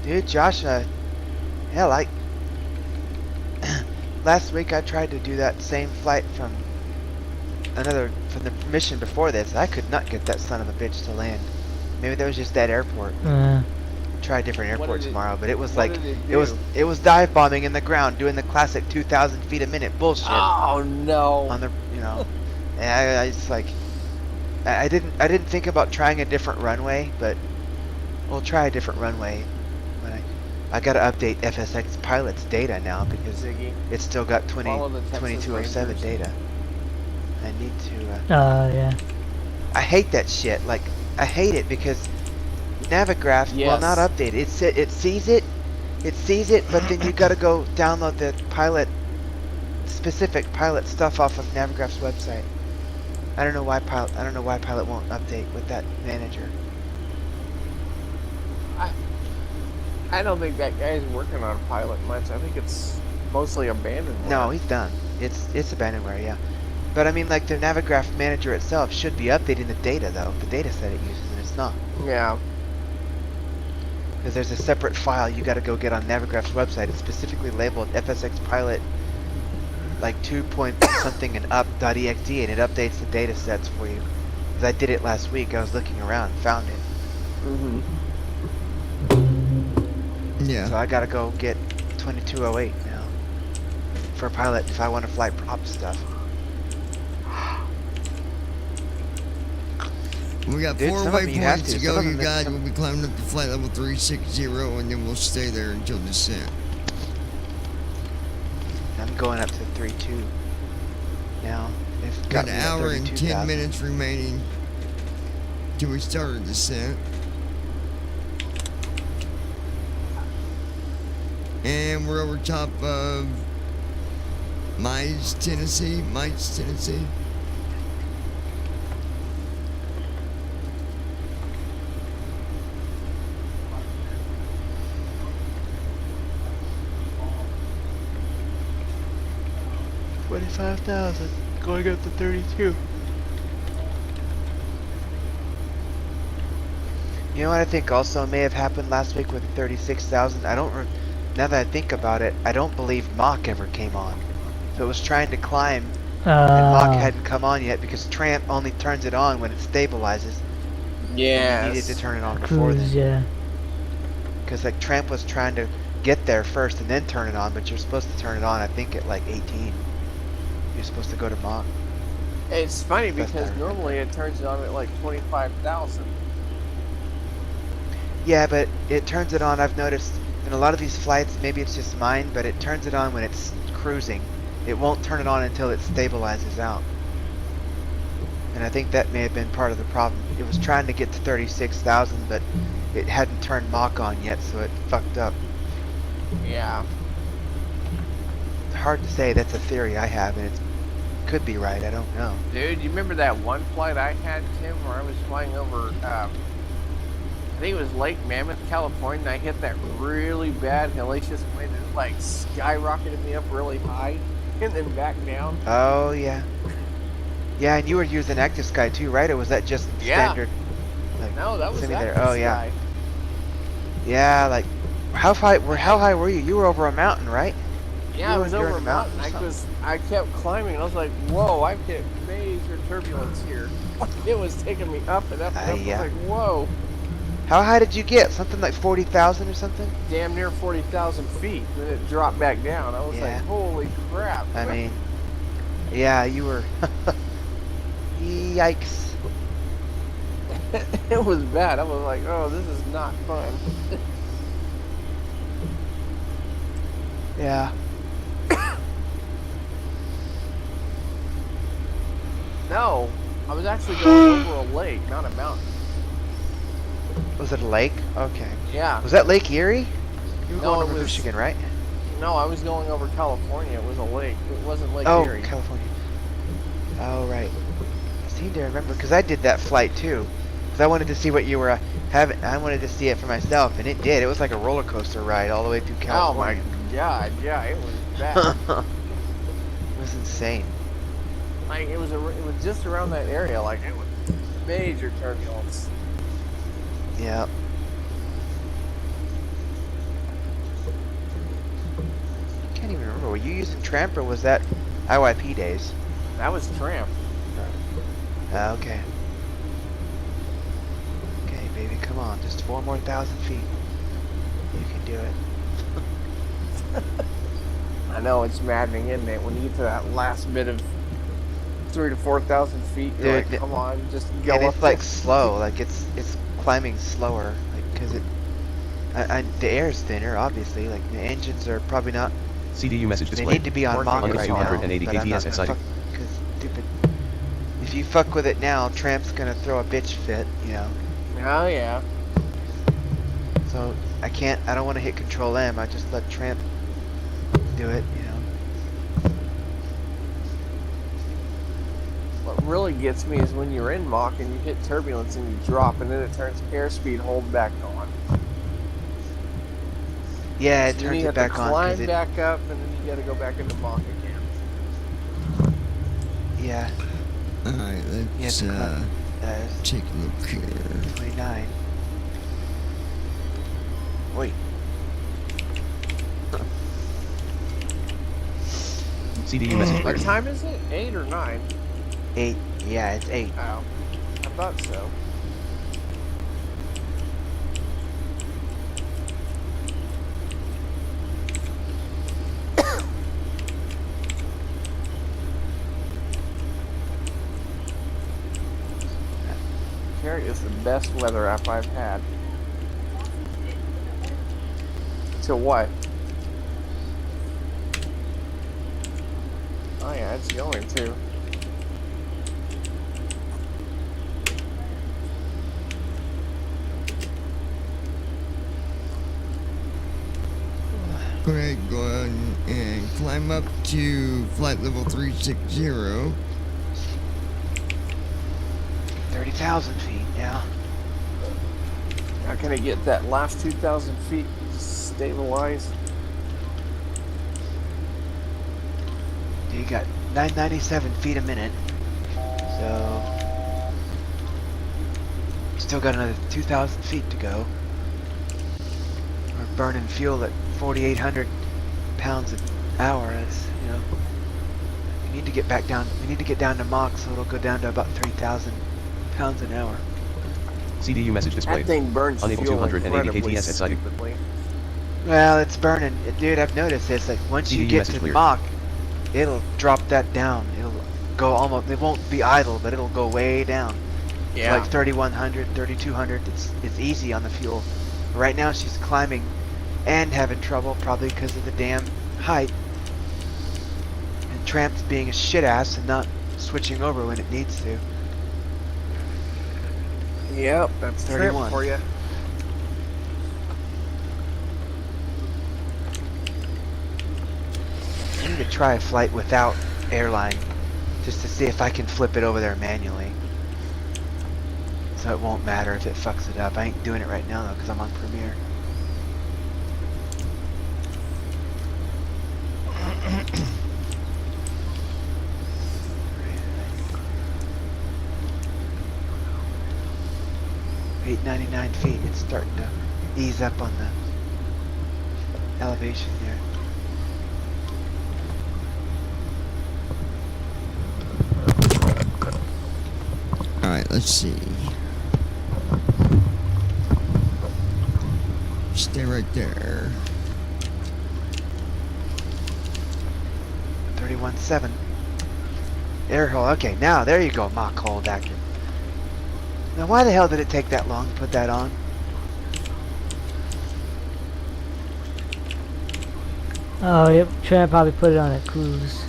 dude, Josh, hell, last week I tried to do that same flight from the mission before this. I could not get that son of a bitch to land. Maybe that was just that airport. Try a different airport tomorrow, but it was like it was dive bombing in the ground, doing the classic 2,000 feet a minute bullshit. Oh no! On the and I just like I didn't think about trying a different runway, but we'll try a different runway. When I got to update FSX pilot's data now because it's still got 2207 data. I need to. Yeah. I hate that shit. Like I hate it because Navigraph will not update it. It sees it, but then you got to go download the specific pilot stuff off of Navigraph's website. I don't know why pilot won't update with that manager. I don't think that guy's working on pilot much. I think it's mostly abandonware. No, he's done. It's abandonware, yeah. But I mean, like the Navigraph manager itself should be updating the data though, the data set it uses, and it's not. Yeah. Because there's a separate file you got to go get on Navigraph's website. It's specifically labeled FSX Pilot, like 2 point something and up.exe, and it updates the data sets for you. Because I did it last week. I was looking around and found it. Yeah. So I got to go get 2208 now for pilot if I want to fly prop stuff. We got 4 waypoints to go, you guys. We'll be climbing up to flight level 360, and then we'll stay there until descent. I'm going up to 3-2 now. It's got an hour and 10 minutes remaining till we start our descent. And we're over top of Mites, Tennessee. 25,000 going up to 32. You know what I think also may have happened last week with 36,000? Now that I think about it, I don't believe Mach ever came on. So it was trying to climb, and Mach hadn't come on yet because Tramp only turns it on when it stabilizes. Yeah. You needed to turn it on before then. Yeah. Because like Tramp was trying to get there first and then turn it on, but you're supposed to turn it on, I think, at like 18. You're supposed to go to Mach. It's funny because normally it turns it on at like 25,000. Yeah, but it turns it on, I've noticed, in a lot of these flights, maybe it's just mine, but it turns it on when it's cruising. It won't turn it on until it stabilizes out. And I think that may have been part of the problem. It was trying to get to 36,000, but it hadn't turned Mach on yet, so it fucked up. Yeah. It's hard to say. That's a theory I have, and it could be right. I don't know. Dude, you remember that one flight I had, Tim, where I was flying over, I think it was Lake Mammoth, California, and I hit that really bad hellacious wind and it like skyrocketed me up really high and then back down. Oh, yeah. Yeah, and you were using Active Sky too, right? Or was that just standard? Like, no, that was Active Sky. Oh, yeah. Yeah, like, how high were you? You were over a mountain, right? Yeah, I was over a mountain. I kept climbing, and I was like, whoa, I've hit major turbulence here. It was taking me up and up and up. I was like, whoa. How high did you get? Something like 40,000 or something? Damn near 40,000 feet. Then it dropped back down. I was like, holy crap. I mean, yeah, you were. Yikes. It was bad. I was like, oh, this is not fun. Yeah. No, I was actually going over a lake, not a mountain. Was it a lake? Okay. Yeah. Was that Lake Erie? You were No, going it over was- Michigan, right? No, I was going over California. It was a lake. It wasn't Lake Oh, Erie. California. Oh, right. I seem to remember, because I did that flight too. Because I wanted to see what you were having. I wanted to see it for myself, and it did. It was like a roller coaster ride all the way through Oh my California. god, yeah, it was bad. It was insane. Like it was just around that area. Like it was major turbulence. Yeah. I can't even remember. Were you using Tramp or was that IYP days? That was Tramp. Okay. Okay, baby, come on. Just 4 more thousand feet. You can do it. I know it's maddening, isn't it? When you get to that last bit of 3,000 to 4,000 feet, you're Dude, like, come on, just go And up. it's like slow. Like it's climbing slower. Like because the air is thinner, obviously. Like the engines are probably not. CDU message They displayed. need to be on Mach Under right 280 now. But I'm not kps gonna sighting. fuck, because stupid. If you fuck with it now, Tramp's gonna throw a bitch fit, you know. Oh yeah. So I don't want to hit Control M. I just let Tramp do it, you know. What really gets me is when you're in Mach and you hit turbulence and you drop, and then it turns airspeed hold back on. Yeah, it So turns you it have back to on climb because it. back up, and then you got to go back into Mach again. Yeah. Alright, let's take a look here. 29. Wait. CDU message What ready. time is it? 8 or 9? 8. Yeah, it's 8. Oh, I thought so. Here is the best weather app I've had. To what? Oh yeah, it's going too. Go ahead, go ahead and climb up to flight level 360. 30,000 feet, yeah. How can I get that last 2,000 feet stabilized? You got 997 feet a minute. So still got another 2,000 feet to go. We're burning fuel at 4,800 pounds an hour. That's, you know, we need to get back down. We need to get down to Mach, so it'll go down to about 3,000 pounds an hour. CDU message That displayed. thing burns Unable fuel 280 incredibly kts at sighting. stupidly. Well, it's burning, dude. I've noticed it's like once you CDU get message to cleared. Mach, it'll drop that down. It'll go almost. It won't be idle, but it'll go way down. Yeah. Like 3,100, 3,200. It's easy on the fuel. Right now she's climbing and having trouble, probably because of the damn height. And Tramp's being a shit ass and not switching over when it needs to. Yep, that's 31 for you. I need to try a flight without airline, just to see if I can flip it over there manually. So it won't matter if it fucks it up. I ain't doing it right now though, because I'm on Premiere. $899 feet. It's starting to ease up on the elevation there. Alright, let's see. stay right there. 31.7. Air hole. Okay, now there you go, Mach hold actor. Now why the hell did it take that long to put that on? Oh, yep. Trying to probably put it on a cruise.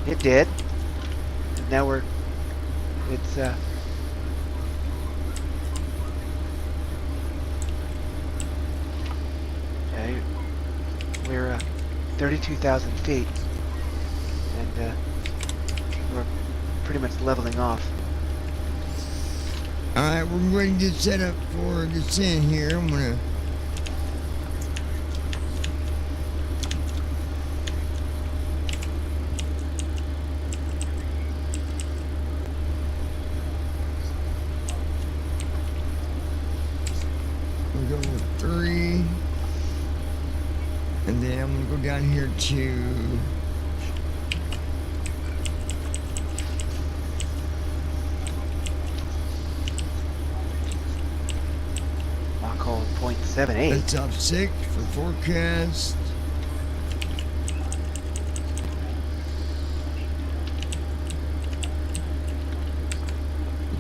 It did. And now it's okay, we're 32,000 feet, and we're pretty much leveling off. Alright, we're going to set up for descent here. I'm gonna go with 3, and then I'm gonna go down here to Mach hold 0.78. let's up 6 for forecast.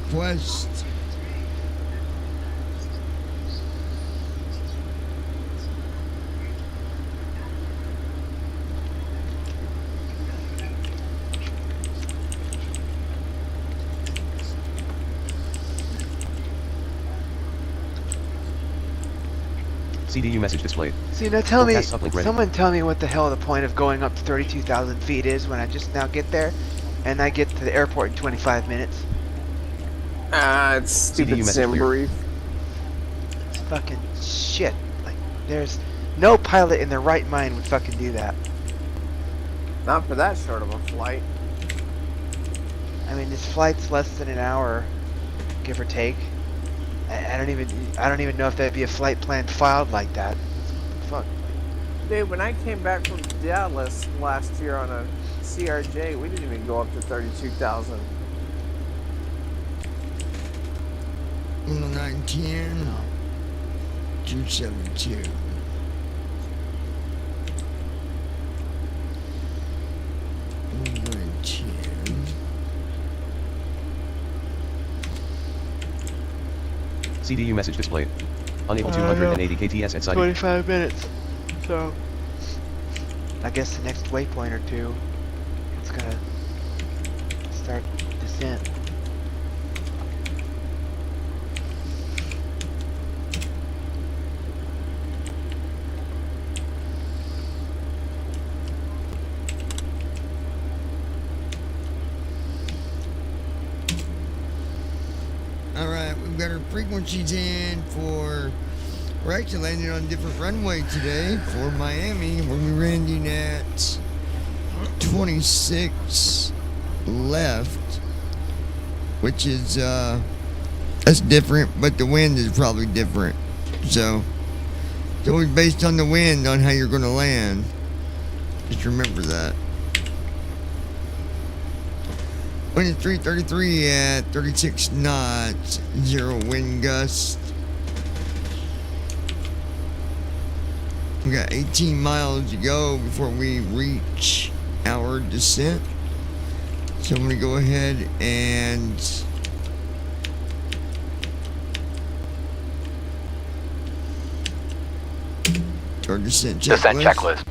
Request. CDU message displayed. See, now tell me, Forecast uplink ready. someone tell me what the hell the point of going up to 32,000 feet is when I just now get there, and I get to the airport in 25 minutes. It's stupid CDU message sim clear. brief. It's fucking shit. Like, there's no pilot in their right mind would fucking do that. Not for that short of a flight. I mean, this flight's less than an hour, give or take. I don't even know if that'd be a flight plan filed like that. Fuck. Dude, when I came back from Dallas last year on a CRJ, we didn't even go up to 32,000. 910 No. 272. CDU message displayed. Unable 280 KTS at site. 25 minutes. So, I guess the next waypoint or two, it's gonna start descent. Alright, we've got our frequencies in for... We're actually landing on a different runway today for Miami. We're landing at 26 left, which is, that's different, but the wind is probably different. So, it's always based on the wind on how you're going to land. Just remember that. Wind is 333 at 36 knots, 0 wind gust. We got 18 miles to go before we reach our descent. So I'm going to go ahead and our descent checklist. Descent checklist.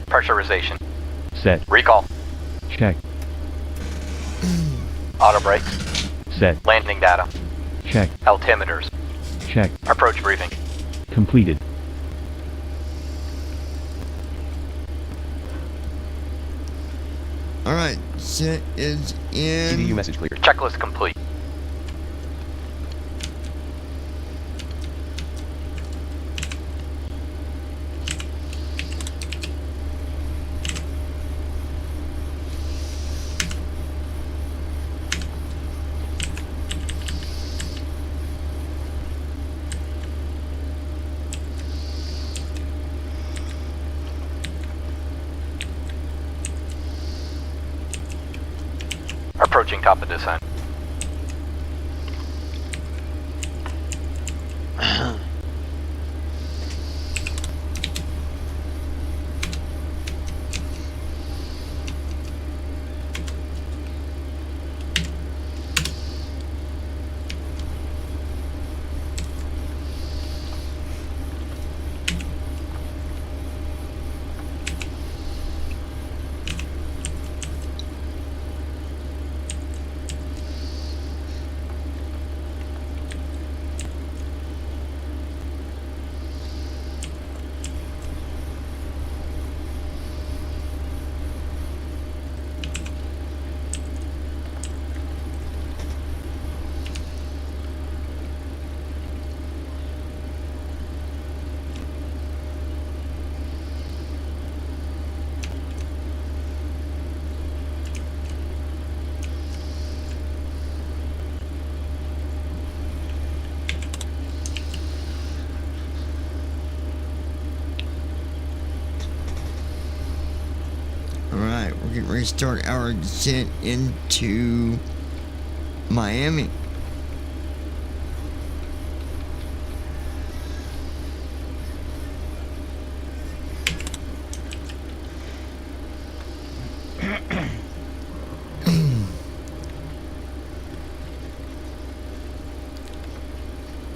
Pressurization. Set. Recall. Check. Auto brakes. Set. Landing data. Check. Altimeters. Check. Approach briefing. Completed. Alright, descent is in. CDU message clear. Checklist complete. Approaching top of descent. going to start our descent into Miami.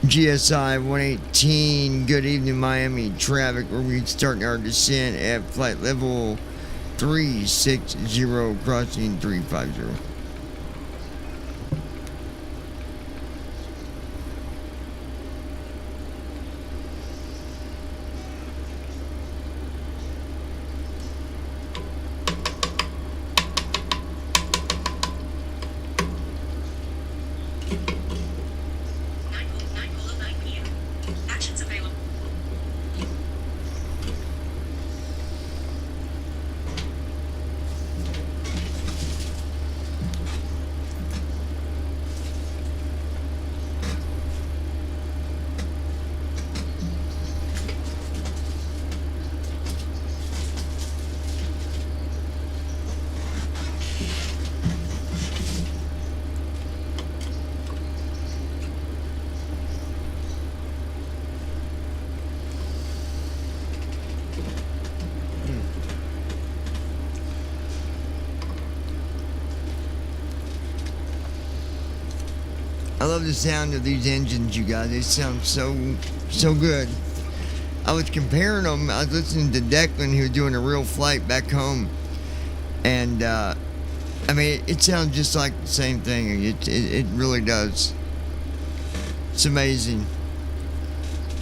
GSI 118, good evening Miami traffic. We're starting our descent at flight level 360, crossing 350. I love the sound of these engines, you guys. They sound so good. I was comparing them. I was listening to Declan, who was doing a real flight back home, and I mean, it sounds just like the same thing. It really does. It's amazing.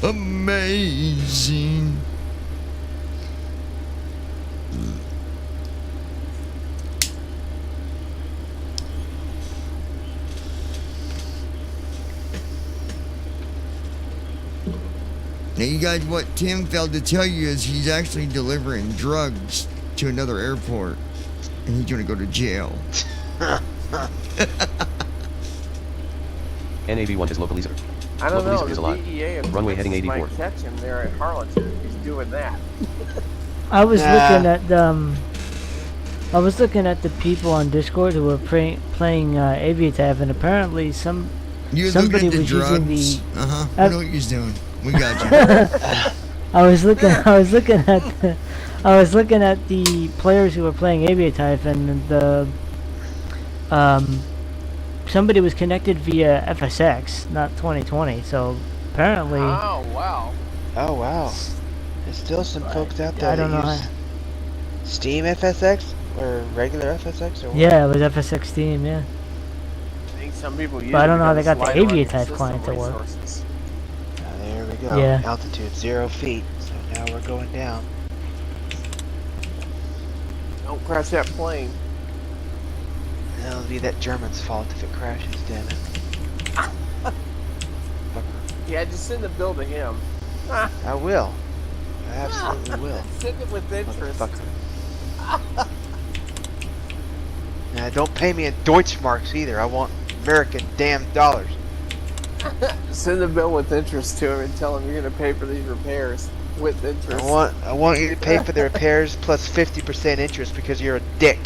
Amazing. Now, you guys, what Tim failed to tell you is he's actually delivering drugs to another airport, and he's going to go to jail. NAV1 is localizer. I don't know. Localizer is The alive. DEA and Runway heading 84. might catch him there at Harlingen if he's doing that. I was looking at I was looking at the people on Discord who were playing Aviatab, and apparently somebody was using the. We know what you're doing. We got you. I was looking at the players who were playing Aviatype, and the somebody was connected via FSX, not 2020. So apparently. Oh wow. Oh wow. There's still some folks out there I don't know. use Steam FSX or regular FSX or what? Yeah, it was FSX Steam. Yeah. I think some people use But I don't know how they got the slide running Aviatype system client to work. resources. There we go. Yeah. Altitude 0 feet. So now we're going down. Don't crash that plane. It'll be that German's fault if it crashes, damn it. Yeah, just send the bill to him. I will. I absolutely will. Send it with interest. Motherfucker. Now, don't pay me in Deutschmarks either. I want American damn dollars. Send the bill with interest to him and tell him you're going to pay for these repairs with interest. I want you to pay for the repairs plus 50% interest because you're a dick.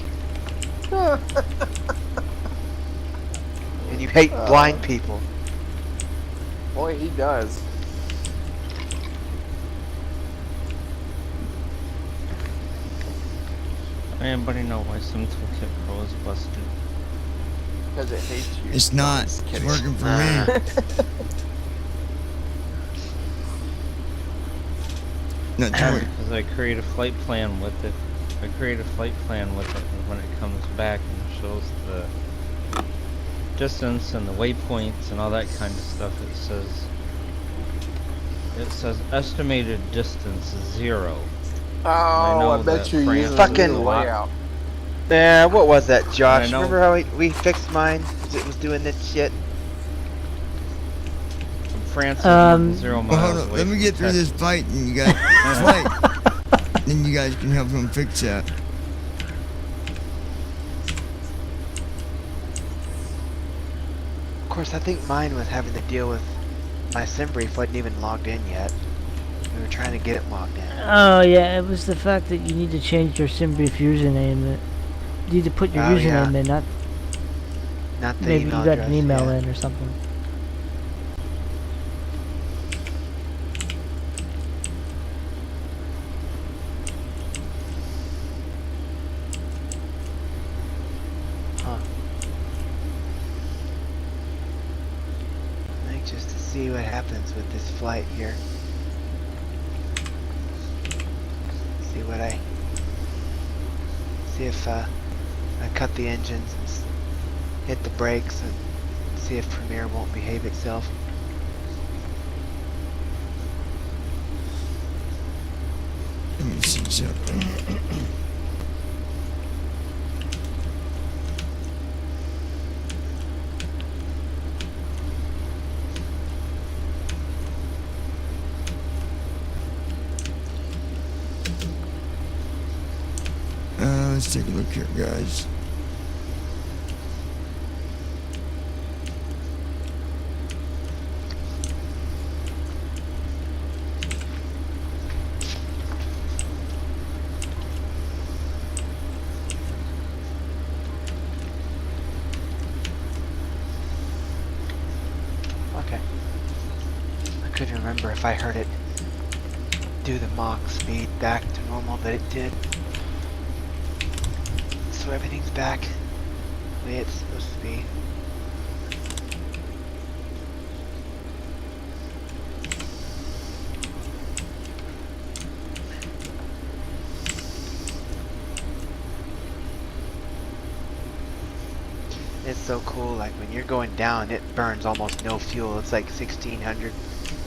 And you hate blind people. Boy, he does. Anybody know why some Toolkit Pro is busted? Because it hates you. It's not. It's working for me. Not doing it. Because I create a flight plan with it. I create a flight plan with it, and when it comes back and shows the distance and the waypoints and all that kind of stuff, it says estimated distance 0. Oh, I bet you're using fucking the layout. Yeah, what was that, Josh? know. Remember how we fixed mine? 'Cause it was doing that shit. France is 0 miles Hold on. away Let me from get through this Texas. fight, and you guys fight. Then you guys can help him fix that. Of course, I think mine was having to deal with my SimBrief wasn't even logged in yet. We were trying to get it logged in. Oh yeah, it was the fact that you need to change your SimBrief username. need to put your Oh, username yeah. in, not Not the maybe you email got address, an email yeah. in or something. Huh. Anxious to see what happens with this flight here. See if I cut the engines and hit the brakes and see if Premiere won't behave itself. Let me see something. Let's take a look here, guys. Okay. I couldn't remember if I heard it do the Mach speed back to normal, but it did. So everything's back the way it's supposed to be. It's so cool, like when you're going down, it burns almost no fuel. It's like 1,600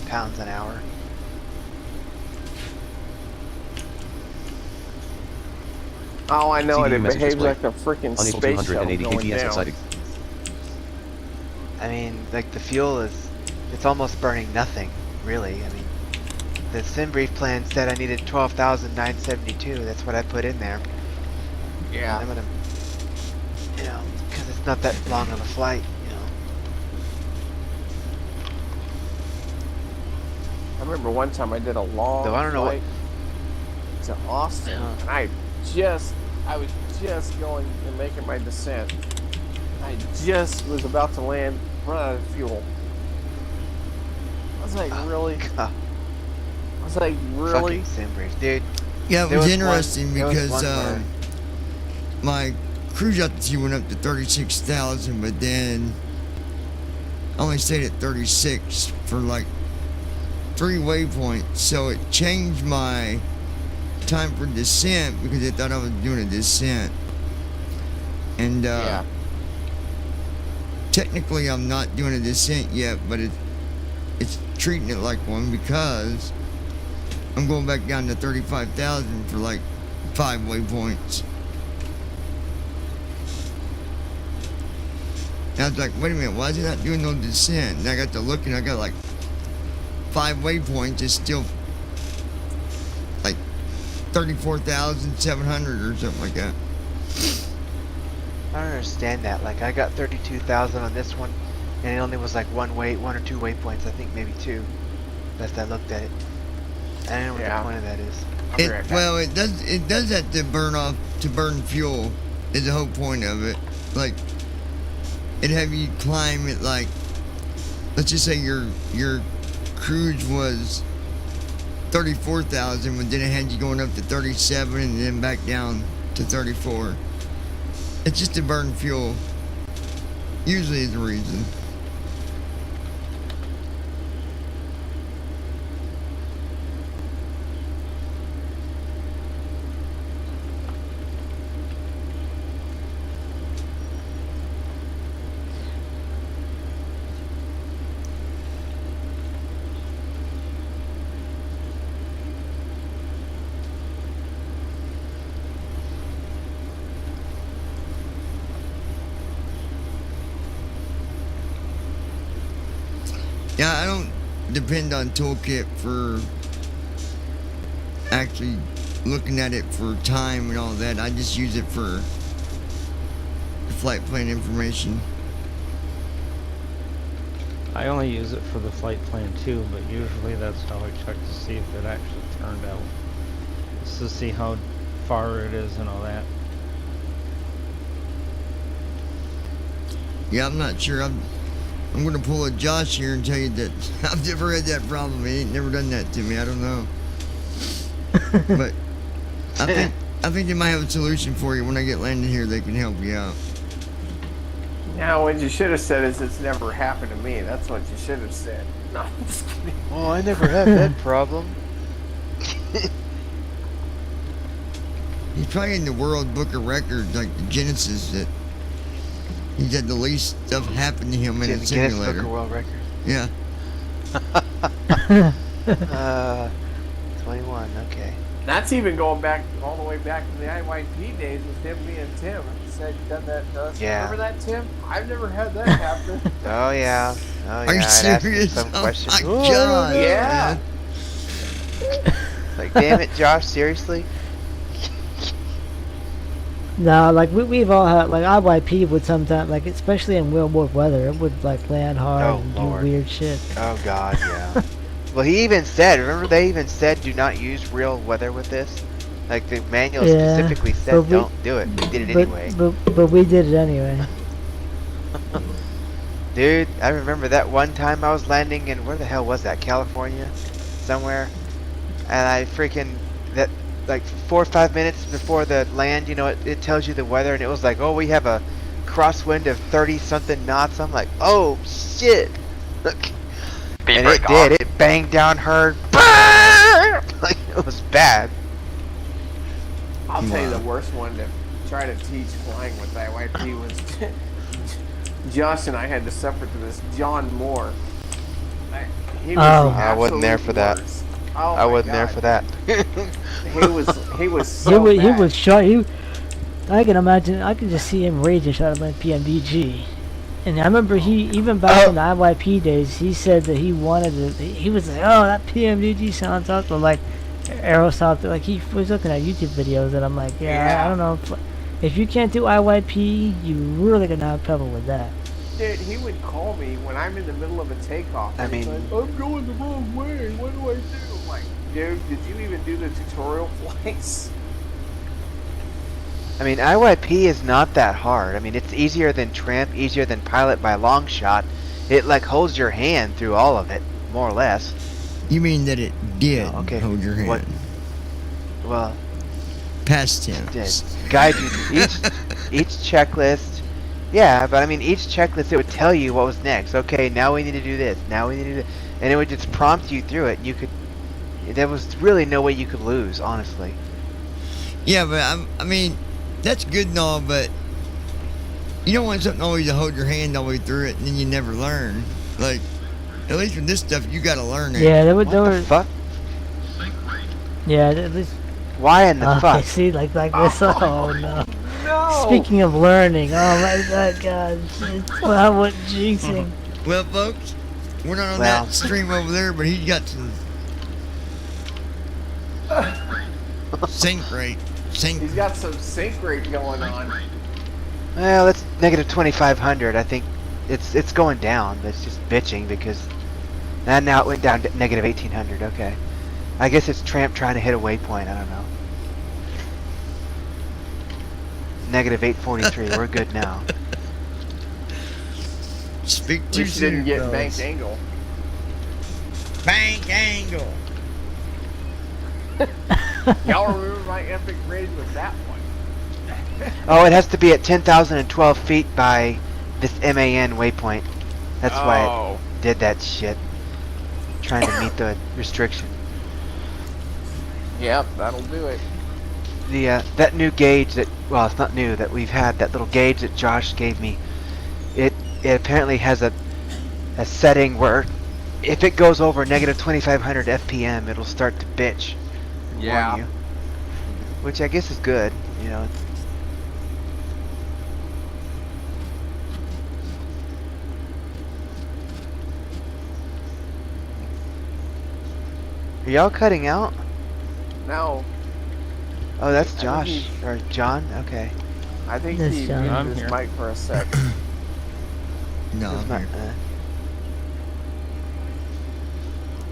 pounds an hour. Oh, I know it. CDU It message behaves displayed. like a freaking Unable space 280 shuttle going kps down. excited. I mean, like the fuel is, it's almost burning nothing, really. I mean, the SimBrief plan said I needed 12,972. That's what I put in there. Yeah. And I'm gonna, you know, because it's not that long of a flight, you know. I remember one time I did a long Though I don't know flight to Austin, and I was just going and making my descent. I just was about to land, run out of fuel. I was like, really? God. I was like, really? Fucking SimBrief, dude. Yeah, it There was was interesting one- there was because one where- my cruise altitude went up to 36,000, but then I only stayed at 36 for like 3 waypoints. So it changed my time for descent because they thought I was doing a descent. And Yeah. technically I'm not doing a descent yet, but it's treating it like one because I'm going back down to 35,000 for like 5 waypoints. And I was like, wait a minute, why is it not doing no descent? And I got to looking, I got like 5 waypoints, it's still like 34,700 or something like that. I don't understand that. Like, I got 32,000 on this one, and it only was like one or two waypoints. I think maybe 2. Best I looked at it. I don't know what the point of that is. Well, it does that to burn fuel is the whole point of it. Like, it have you climb it like, let's just say your cruise was 34,000, but then it had you going up to 37 and then back down to 34. It's just to burn fuel. Usually is the reason. Yeah, I don't depend on Toolkit for actually looking at it for time and all that. I just use it for flight plan information. I only use it for the flight plan too, but usually that's how I check to see if it actually turned out. Just to see how far it is and all that. Yeah, I'm not sure. I'm gonna pull a Josh here and tell you that I've never had that problem. He ain't never done that to me. I don't know. But I think they might have a solution for you. When I get landed here, they can help you out. Now, what you should have said is it's never happened to me. That's what you should have said. No, I'm just kidding. Oh, I never had that problem. He's probably in the World Book of Records, like the Genesis, that he's had the least stuff happen to him in a Guinness Book simulator. of World Records. Yeah. 21, okay. That's even going back all the way back to the IYP days with him being Tim. He said he done that to us. Yeah. Remember that, Tim? I've never had that happen. Oh yeah. Are you I'd ask him serious? some Oh questions. my God. Yeah. Like, damn it, Josh, seriously? No, like we've all had, like IYP would sometimes, like especially in real world weather, it would like land hard Oh, and Lord. do weird shit. Oh god, yeah. Well, he even said, remember they even said do not use real weather with this? Like the manual Yeah, specifically said but we- don't do it. We did it anyway. But we did it anyway. Dude, I remember that one time I was landing in, where the hell was that? California? Somewhere? And I freaking, that, like 4 or 5 minutes before the land, you know, it tells you the weather, and it was like, oh, we have a crosswind of 30-something knots. I'm like, oh, shit. Look. And it did. It banged down hard. Like, it was bad. I'll tell you the worst one to try to teach flying with IYP was Josh and I had to suffer through this. John Moore. He was I wasn't there for that. Oh I wasn't there for that. he was so he bad. was shot. I can imagine. I could just see him raging shot at my PMDG. And I remember he, even back in the IYP days, he said that he wanted to, he was like, oh, that PMDG sounds awesome, like Aerosoft, like he was looking at YouTube videos, and I'm like, yeah. I don't know, if you can't do IYP, you really gonna have trouble with that. Dude, he would call me when I'm in the middle of a takeoff. I mean, like, I'm going the wrong way, what do I do? I'm like, dude, did you even do the tutorial flights? I mean, IYP is not that hard. I mean, it's easier than Tramp, easier than Pilot by long shot. It, like, holds your hand through all of it, more or less. You mean that it did hold your hand? What? Well, past tense. Did guide you through each checklist. Yeah, but I mean, each checklist, it would tell you what was next. Okay, now we need to do this. Now we need to do this. And it would just prompt you through it. And you could, there was really no way you could lose, honestly. Yeah, but I mean, that's good and all, but you don't want something always to hold your hand all the way through it, and then you never learn. Like, at least with this stuff, you gotta learn it. Yeah, there What were. the fuck? Yeah, at least. Why in the fuck? See, like this. Oh no. No. Speaking of learning, oh my God, well, what jinxing. Well, folks, we're not on that stream over there, but he's got some sync rate. He's got some sync rate going on. Well, it's negative 2,500. I think it's going down. It's just bitching because, and now it went down to negative 1,800. Okay, I guess it's Tramp trying to hit a waypoint. I don't know. Negative 843. We're good now. Speak too We soon. didn't get banked angle. Bank angle. Y'all remember my epic raid with that one? Oh, it has to be at 10,012 feet by this MAN waypoint. That's why it did that shit. Trying to meet the restriction. Yep, that'll do it. The that new gauge that, well, it's not new, that we've had, that little gauge that Josh gave me, it apparently has a setting where if it goes over negative 2,500 FPM, it'll start to bitch. Yeah. You, which I guess is good, you know. Are y'all cutting out? No. Oh, that's Josh. Or John? Okay. I think That's he John. muted I'm his here. mic for a sec. No, It's I'm not, here.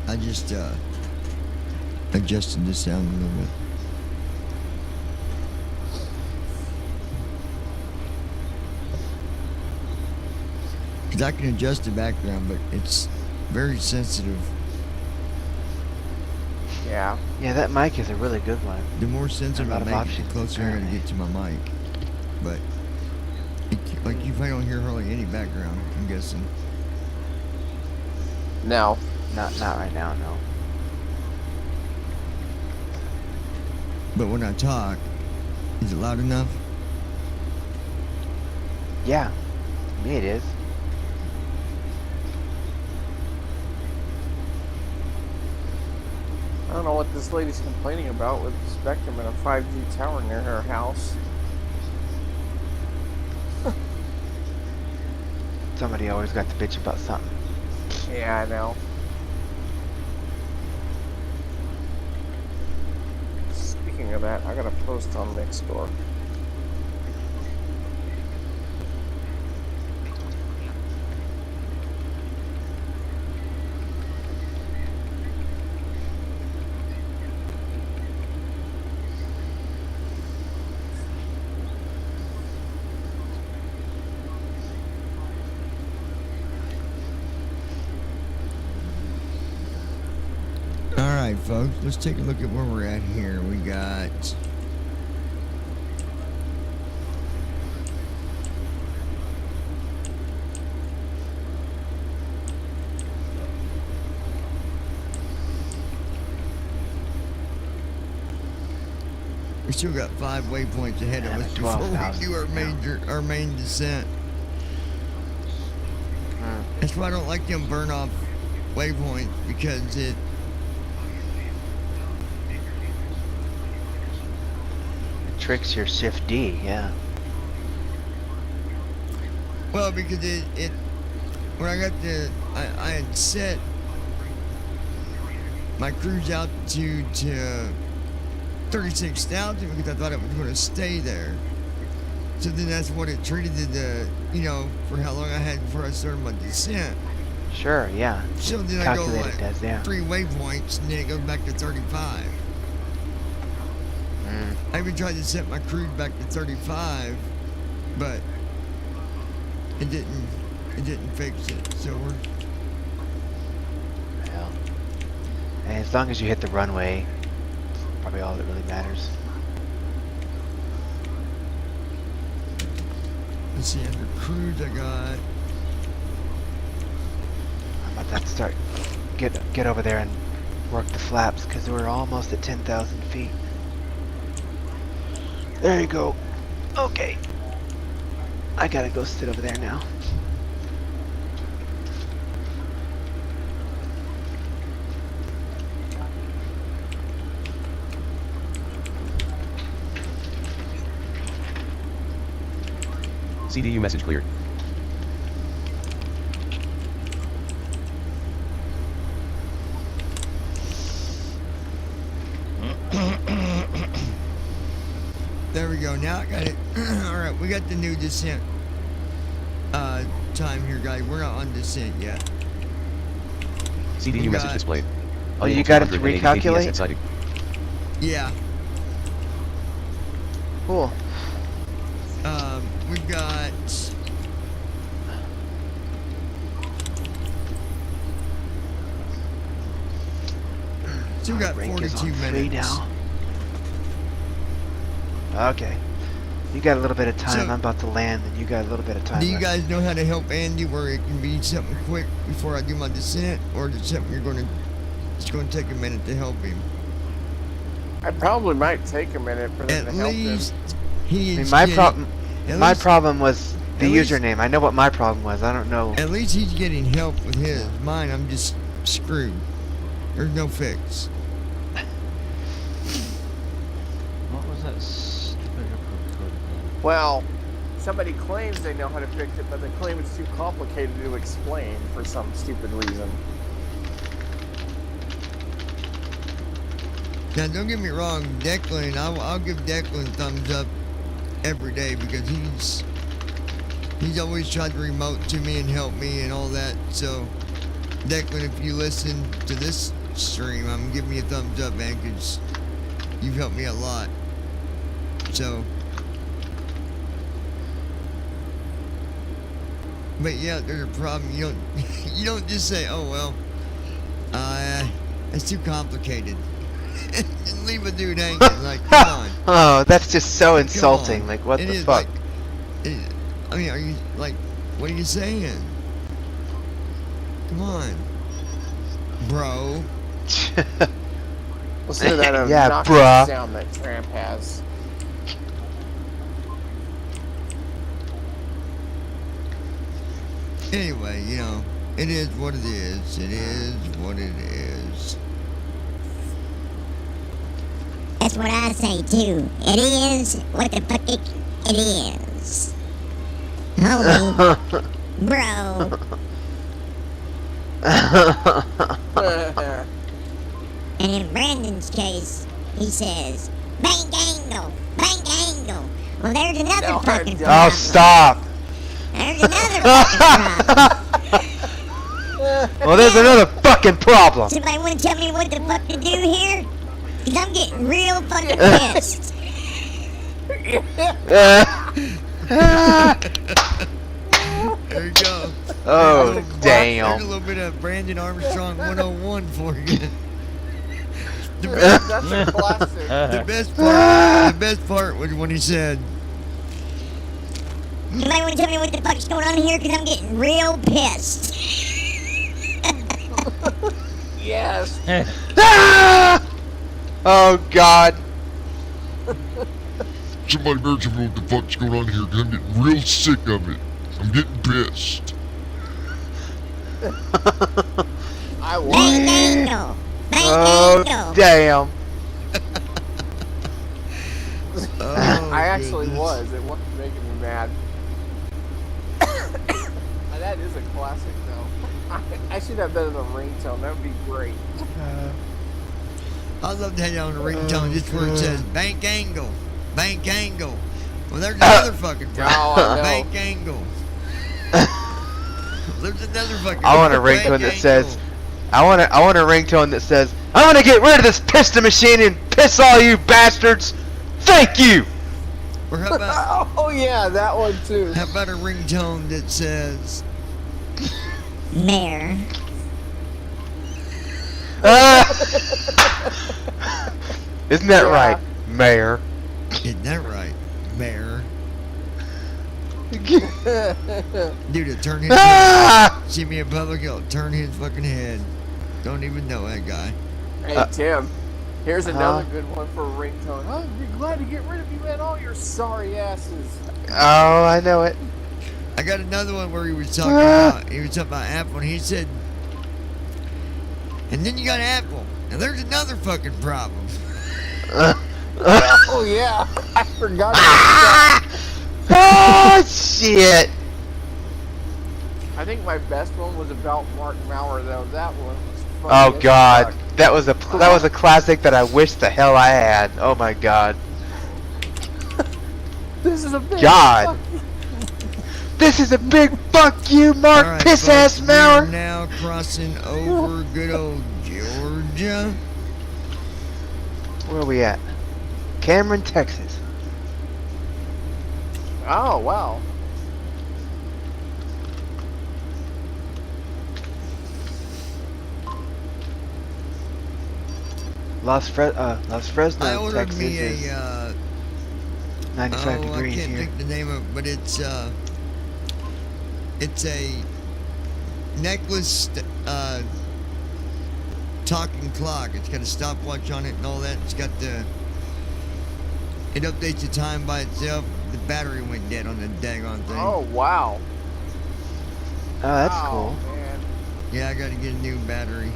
I just adjusted the sound a little bit. Because I can adjust the background, but it's very sensitive. Yeah. Yeah, that mic is a really good one. The more sensitive I make it, the closer I'm going to get to my mic. But, like, you probably don't hear hardly any background, I'm guessing. No. Not right now, no. But when I talk, is it loud enough? Yeah, to me it is. I don't know what this lady's complaining about with the spectrum and a 5G tower near her house. Somebody always got to bitch about something. Yeah, I know. Speaking of that, I got a post on Nextdoor. Alright, folks, let's take a look at where we're at here. We got... we still got 5 waypoints ahead of us before we do our main descent. That's why I don't like them burn off waypoints, because it tricks your shift D, yeah. Well, because it when I got I had set my cruise altitude to 36,000 because I thought it was going to stay there. So then that's what it treated the, you know, for how long I had before I started my descent. Sure, yeah. So then I go like 3 waypoints and then it goes back to 35. I even tried to set my cruise back to 35, but it didn't fix it. So we're... Well, and as long as you hit the runway, it's probably all that really matters. Let's see, under cruise I got... I'm about to have to start, get over there and work the flaps, because we're almost at 10,000 feet. There you go. Okay. I gotta go sit over there now. CDU message cleared. There we go. Now I got it. Alright, we got the new descent time here, guys. We're not on descent yet. CDU message displayed. Oh, you got it to recalculate? Yeah. Cool. We've got... still got 42 minutes. Now. Okay. You got a little bit of time. So, I'm about to land, and you got a little bit of time. Do you guys know how to help Andy where it can be something quick before I do my descent, or is it something it's going to take a minute to help him? I probably might take a minute for them to help him. He is my problem was the username. I know what my problem was. I don't know. At least he's getting help with his. Mine, I'm just screwed. There's no fix. What was that stupid code? Well, somebody claims they know how to fix it, but they claim it's too complicated to explain for some stupid reason. Now, don't get me wrong, Declan, I'll give Declan thumbs up every day because he's always tried to remote to me and help me and all that. So, Declan, if you listen to this stream, I'm giving you a thumbs up, man, because you've helped me a lot. So, But yeah, there's a problem. You don't just say, oh well, it's too complicated. And leave a dude hanging. Like, come on. Oh, that's just so Come insulting. on. Like, what It the is fuck? I mean, are you like, what are you saying? Come on, bro. Listen to that Yeah, obnoxious bruh. sound that Tramp has. Anyway, you know, it is what it is. It is what it is. That's what I say too. It is what the fuck it is. Holy bro. And in Brandon's case, he says, bank angle, bank angle. Well, there's another No, fucking I problem. Oh, stop. There's another fucking problem. Well, there's another fucking problem. Somebody want to tell me what the fuck to do here? Because I'm getting real fucking pissed. There you go. Oh, damn. There's a little bit of Brandon Armstrong 101 for you. That's a classic. The best part was when he said, Somebody want to tell me what the fuck's going on here? Because I'm getting real pissed. Yes. Oh, God. Somebody better tell me what the fuck's going on here, because I'm getting real sick of it. I'm getting pissed. I was. Bang angle. Bang Oh, angle. damn. oh, I actually goodness. was. It wasn't making me mad. That is a classic, though. I should have that as a ringtone. That would be great. I'd love to have it on the ringtone just where it says bank angle, bank angle. Well, there's another fucking Oh, I know. bank angle. There's another fucking I want a bank ringtone that angle. says, I want a ringtone that says, I want to get rid of this piston machine and piss all you bastards. Thank you. Or how about, Oh, yeah, that one, too. how about a ringtone that says, Mayor. Isn't that Yeah. right, Mayor? isn't that right, Mayor? Dude, it turn his head. Ah! See me in public, it'll turn his fucking head. Don't even know that guy. Hey, Tim. Here's another Huh? good one for a ringtone. I'd be glad to get rid of you, man. All your sorry asses. Oh, I know it. I got another one where he was talking about Apple, and he said, and then you got Apple. Now there's another fucking problem. Oh, yeah. I forgot about that. Oh, shit. I think my best one was about Mark Maurer, though. That one was funny Oh, as God. fuck. That was a classic that I wish the hell I had. Oh, my God. This is a big God. fuck. This is a big fuck you, Mark All right, Piss Ass folks, we are Maurer. now crossing over good old Georgia. Where are we at? Cameron, Texas. Oh, wow. Los Fresno, I ordered Texas me is a 95 I degrees can't here. think the name of it, but it's a necklace talking clock. It's got a stopwatch on it and all that. It's got it updates the time by itself. The battery went dead on the daggone thing. Oh, wow. Oh, that's Oh, cool. man. Yeah, I got to get a new battery.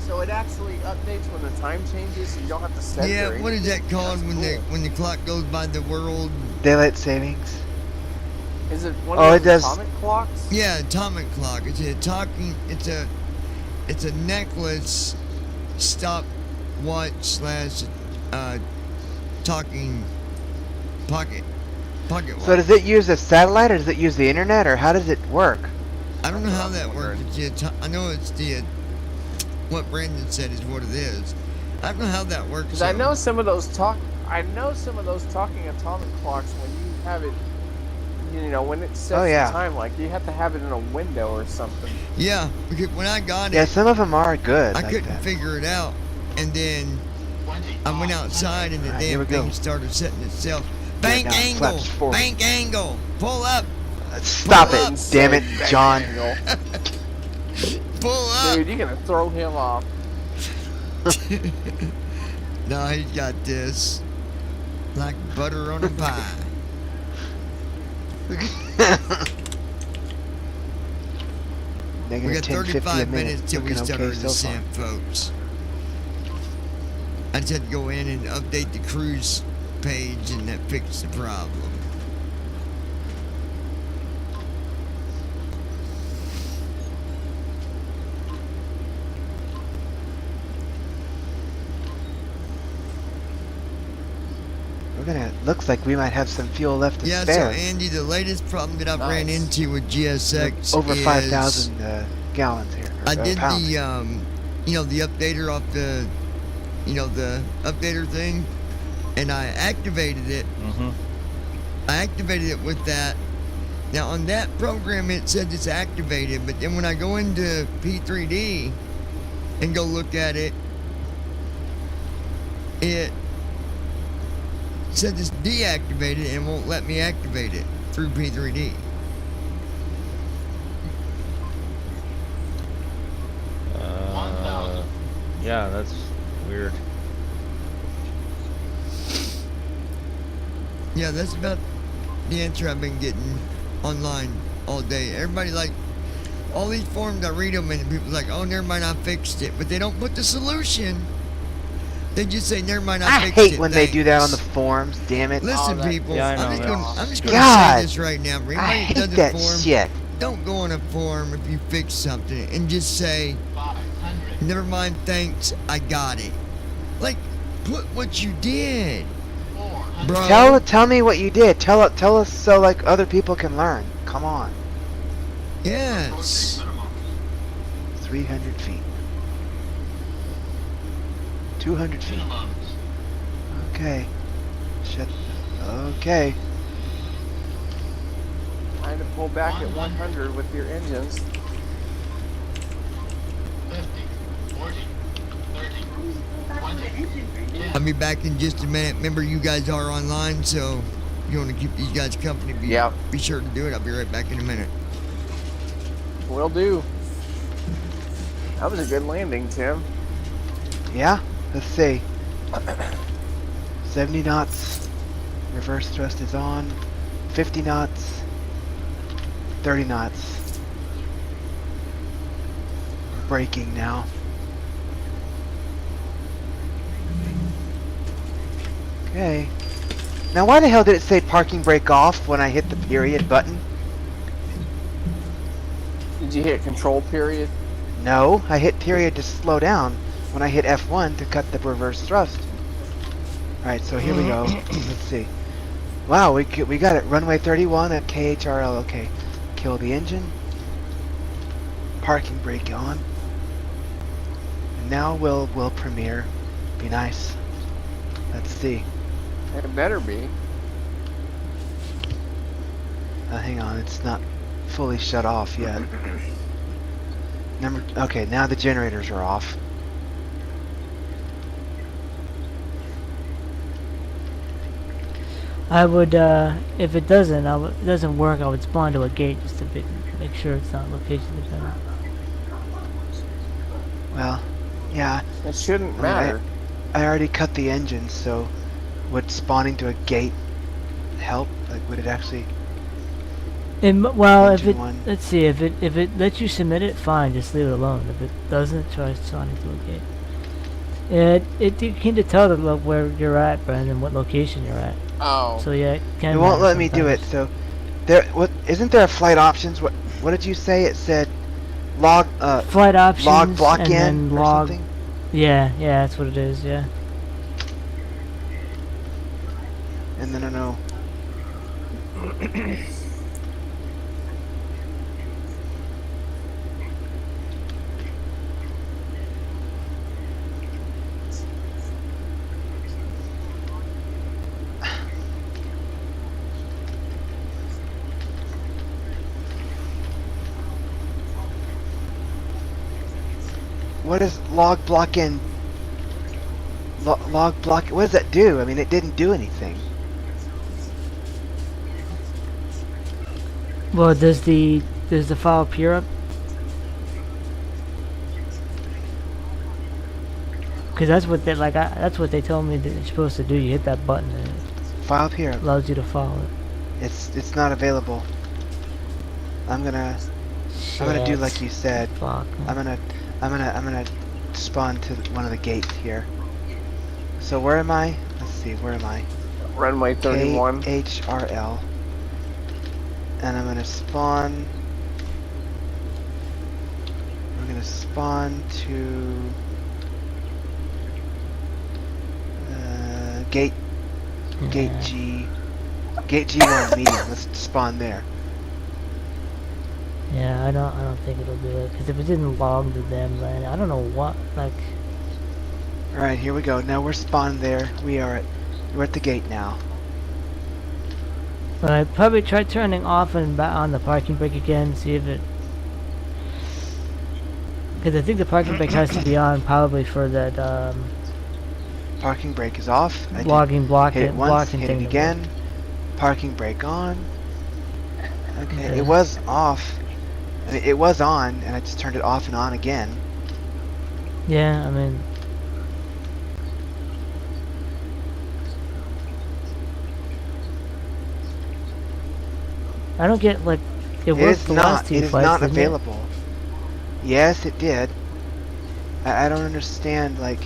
So it actually updates when the time changes, so you don't have to set Yeah, there. what is that called That's when cool. when the clock goes by the world? Daylight savings. Is it one Oh, of it those does- atomic clocks? Yeah, atomic clock. It's a necklace stopwatch slash talking pocket watch. So does it use a satellite or does it use the internet or how does it work? I don't know how that works. I know it's what Brandon said is what it is. I don't know how that works. Because I know some of those talking atomic clocks, when you have it You know, when it sets Oh, yeah. the time, like, you have to have it in a window or something. Yeah, because when I got it, Yeah, some of them are good. I like couldn't that. figure it out, and then I went outside and the Alright, here damn we go. thing started setting itself. Get it Bank down, angle, flaps forward. bank angle, pull up, Stop pull it, up. damn it, John. pull up. Dude, you're gonna throw him off. No, he's got this like butter on a pie. We got 35 minutes till we start our descent, folks. I just had to go in and update the cruise page, and that fixed the problem. We're gonna. Looks like we might have some fuel left to Yeah, spare. so Andy, the latest problem that I've ran into with GSX Over is 5,000 gallons here. Or, I did pounds. the you know, the updater off the, you know, the updater thing, and I activated it. I activated it with that. Now on that program it said it's activated, but then when I go into P3D and go look at it, it said it's deactivated and won't let me activate it through P3D. Yeah, that's weird. Yeah, that's about the answer I've been getting online all day. Everybody, like, all these forums, I read them and people like, oh, never mind, I fixed it. But they don't put the solution. They just say, never mind, I fixed it. I hate when they do that on the forums, damn it. Listen, people, yeah, I'm just going to say this right now. For I anybody hate that does that a forum, shit. don't go on a forum if you fix something and just say, never mind, thanks, I got it. Like, put what you did, bro. Tell me what you did. Tell us so like other people can learn. Come on. Yes. 300 feet. 200 feet. Okay. Okay. Trying to pull back at 100 with your engines. 50, 40, 30, 20. I'll be back in just a minute. Remember, you guys are online, so if you want to keep these guys company, be sure to do it. I'll be right back in a minute. Will do. That was a good landing, Tim. Yeah? Let's see. 70 knots. Reverse thrust is on. 50 knots. 30 knots. We're braking now. Okay. Now why the hell did it say parking brake off when I hit the period button? Did you hit control period? No, I hit period to slow down when I hit F1 to cut the reverse thrust. Alright, so here we go. Let's see. Wow, we got it. Runway 31 at KHRL. Okay. Kill the engine. Parking brake on. And now we'll premiere. Be nice. Let's see. It better be. Hang on, it's not fully shut off yet. Okay, now the generators are off. I would, if it doesn't work, I would spawn to a gate just to make sure it's not location dependent. Well, yeah. It shouldn't matter. I already cut the engine, so would spawning to a gate help? Like, would it actually? Well, let's see, if it lets you submit it, fine, just leave it alone. If it doesn't, try spawning to a gate. You can tell where you're at, Brandon, what location you're at. Oh. So yeah, it won't let me do it. So isn't there flight options? What did you say? It said log flight options, log block and in then or log. something? Yeah, that's what it is. Yeah. And then I know. What is log block in? Log block. What does that do? I mean, it didn't do anything. Well, does the file appear up? Because that's what they that's what they told me that you're supposed to do. You hit that button and it file appear up. Allows you to follow it. It's not available. I'm gonna do like you said. Fuck. I'm gonna spawn to one of the gates here. So where am I? Let's see. Where am I? Runway 31. KHRL. And I'm gonna spawn. We're gonna spawn to gate G. Gate G1 medium. Let's spawn there. Yeah, I don't think it'll do it because if it didn't log the damn land, I don't know what like. All right, here we go. Now we're spawned there. We're at the gate now. But I'd probably try turning off and back on the parking brake again, see if it. Because I think the parking brake has to be on probably for that. Parking brake is off. Logging, blocking, hit it once, blocking hit thing it again. Parking brake on. Okay, it was off. I mean, it was on, and I just turned it off and on again. Yeah, I mean. I don't get like it worked the last two flights. It is not available. Yes, it did. I don't understand. Like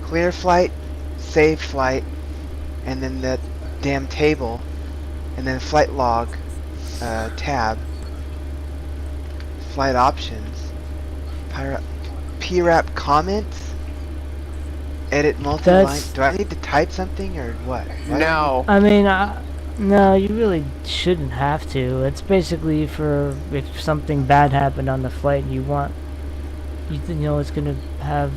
clear flight, save flight, and then that damn table, and then flight log tab, flight options, PRAP comments, edit multi-line. Do I need to type something or what? No. I mean. No, you really shouldn't have to. It's basically for if something bad happened on the flight and you know it's gonna have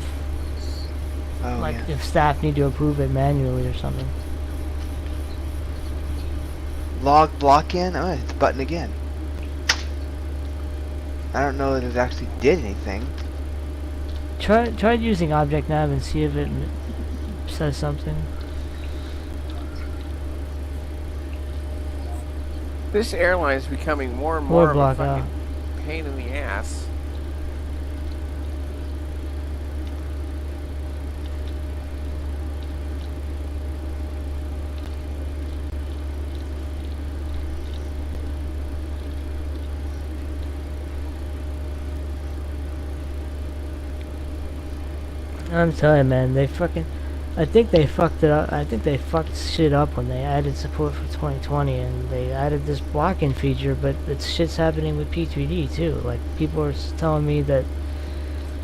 if staff need to approve it manually or something. Log block in? Oh, hit the button again. I don't know that it actually did anything. Try using Object Nav and see if it says something. This airline is becoming more and more of a fucking pain in the ass. I'm telling you, man, they fucking. I think they fucked it up. I think they fucked shit up when they added support for 2020 and they added this blocking feature, but it's shit's happening with P3D too. Like people are telling me that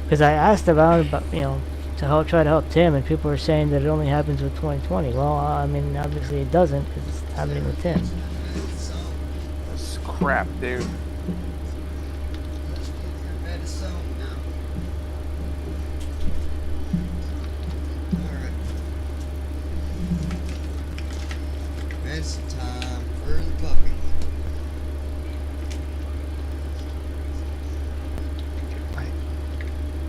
because I asked about you know to try to help Tim, and people are saying that it only happens with 2020. Well, I mean obviously it doesn't because it's happening with Tim. That's crap, dude. It's time for the puppy.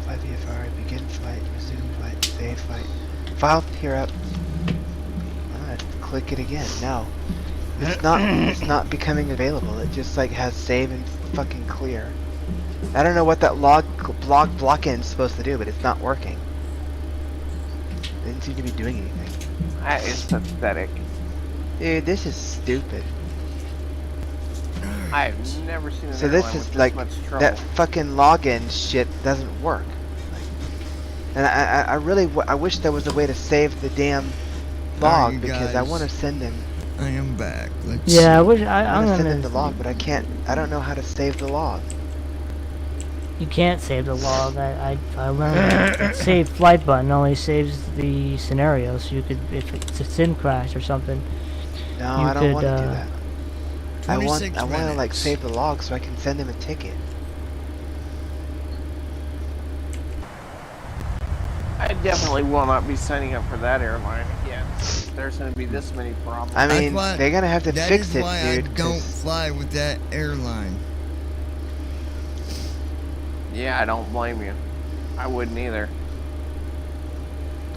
Flight VFR, begin flight, resume flight, save flight. File here up. I'm gonna click it again. No. It's not becoming available. It just like has save and fucking clear. I don't know what that log block in is supposed to do, but it's not working. It didn't seem to be doing anything. That is pathetic. Dude, this is stupid. I've never seen an So this airline is with like this much trouble. that fucking login shit doesn't work. And I really I wish there was a way to save the damn log because I want to send him. I am back. Let's yeah, see. I wish I'm gonna send him the log, but I can't. I don't know how to save the log. You can't save the log. I learned that save flight button only saves the scenario, so you could if it's a sim crash or something. No, I don't want to do that. I want to like save the log so I can send him a ticket. I definitely will not be signing up for that airline again. There's going to be this many problems. I mean, they're gonna have to fix it, That is why dude. I don't fly with that airline. Yeah, I don't blame you. I wouldn't either.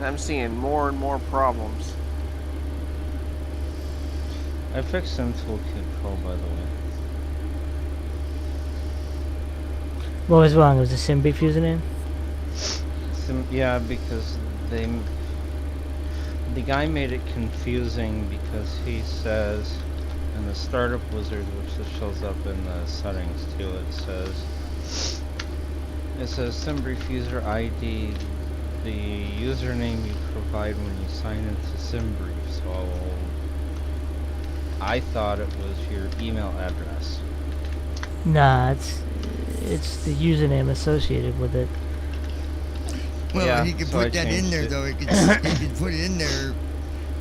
I'm seeing more and more problems. I fixed Sim Toolkit Pro, by the way. What was wrong? It was the SimBrief username? Yeah, because the guy made it confusing because he says in the startup wizard, which shows up in the settings too, it says SimBrief user ID, the username you provide when you sign into SimBrief. So I thought it was your email address. Nah, it's the username associated with it. Well, yeah, he could so put that in there, though. He could put it in there,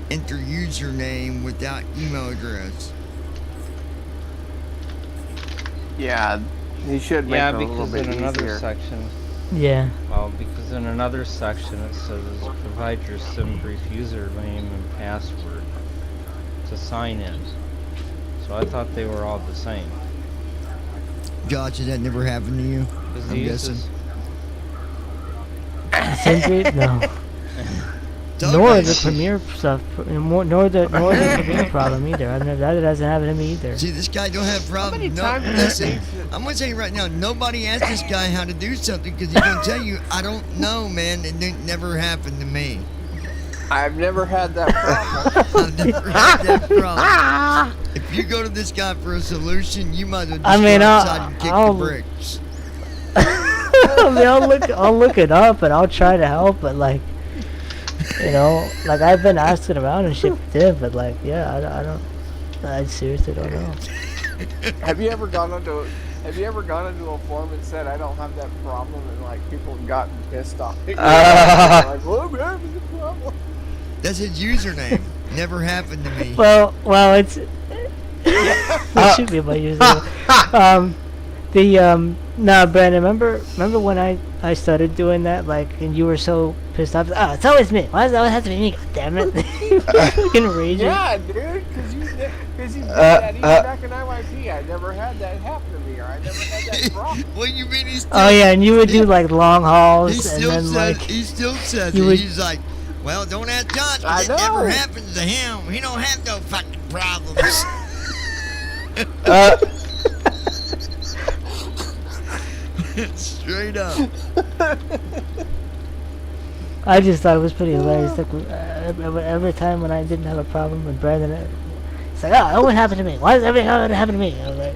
enter username without email address. Yeah, he should make it a little bit in another easier. section. Yeah. Well, because in another section it says provide your SimBrief username and password to sign in. So I thought they were all the same. Josh, has that never happened to you? I'm guessing. SimBrief? No. Nor the Premiere stuff, nor the Premiere problem either. That hasn't happened to me either. See, this guy don't have problems. No, listen, I'm gonna tell you right now. Nobody asked this guy how to do something because he's gonna tell you, "I don't know, man. It never happened to me." I've never had that problem. I've never had that problem. If you go to this guy for a solution, you might as well just go outside and kick the bricks. I mean, I'll look it up and I'll try to help, but like, you know, like I've been asking around and shit with him, but like, yeah, I seriously don't know. Have you ever gone into a forum and said I don't have that problem, and like people have gotten pissed off? Like, well, I'm having the problem. That's his username. Never happened to me. Well, it's that should be my username. Nah, Brandon, remember when I started doing that, like, and you were so pissed off? Oh, it's always me. Why does it always have to be me? God damn it! Fucking raging. Yeah, dude, because you did that even back in IYP. I never had that happen to me, or I never had that problem. What do you mean he's still? Oh yeah, and you would do like long hauls, He still says it. He's like, well, don't ask Josh, because it never happens to him. He don't have no fucking problems. Straight up. I just thought it was pretty hilarious. Like, every time when I didn't have a problem with Brandon, it's like, oh, what happened to me? Why does everything happen to me? I was like,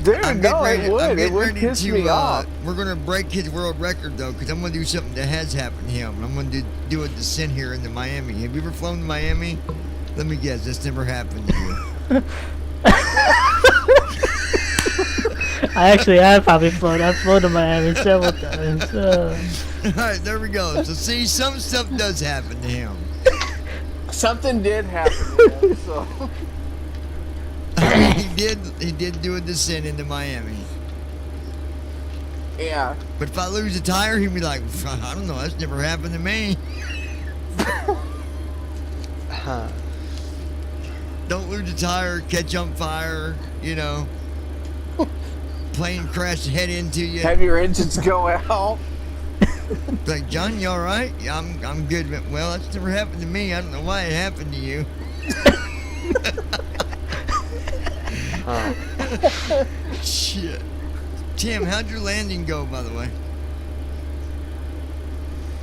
dude, no, it would piss me off. We're gonna break his world record though, because I'm gonna do something that has happened to him. I'm gonna do a descent here into Miami. Have you ever flown to Miami? Let me guess, this never happened to you. I actually have probably flown. I've flown to Miami several times. Alright, there we go. So see, some stuff does happen to him. Something did happen to him, so. He did do a descent into Miami. Yeah. But if I lose a tire, he'd be like, I don't know, that's never happened to me. Don't lose a tire, catch on fire, you know. Plane crash head into you. Have your engines go out. Like, John, you alright? Yeah, I'm good. But, well, that's never happened to me. I don't know why it happened to you. Shit. Tim, how'd your landing go, by the way?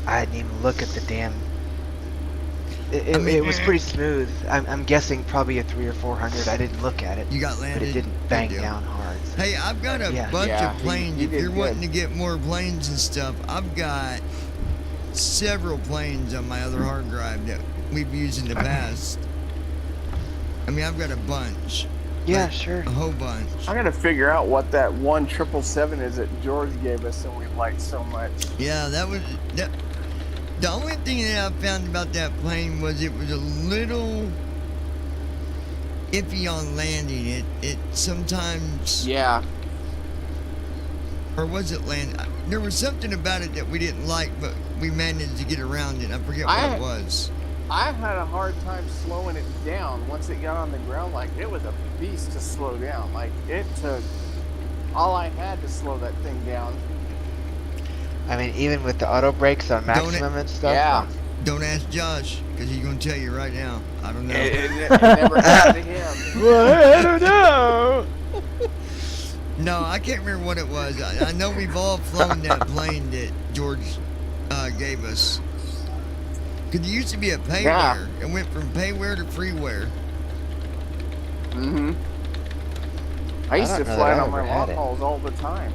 I didn't even look at the damn. It was pretty smooth. I'm guessing probably a 300 or 400. I didn't look at it. You got landed. But it didn't bang down hard. So. Hey, I've got a bunch of planes. If you're wanting to get more planes and stuff, I've got several planes on my other hard drive that we've used in the past. I mean, I've got a bunch. Yeah, sure. A whole bunch. I gotta figure out what that 1777 is that George gave us and we liked so much. Yeah, that. The only thing that I found about that plane was it was a little iffy on landing. It sometimes. Yeah. Or was it land? There was something about it that we didn't like, but we managed to get around it. I forget what it was. I had a hard time slowing it down once it got on the ground. Like, it was a beast to slow down. Like, it took all I had to slow that thing down. I mean, even with the auto brakes on maximum and stuff. Yeah. Don't ask Josh, because he's going to tell you right now. I don't know. It never happened to him. Well, I don't know. No, I can't remember what it was. I know we've all flown that plane that George gave us. Because it used to be a payware. Yeah. It went from payware to freeware. Mm-hmm. I used to fly it on my long hauls all the time.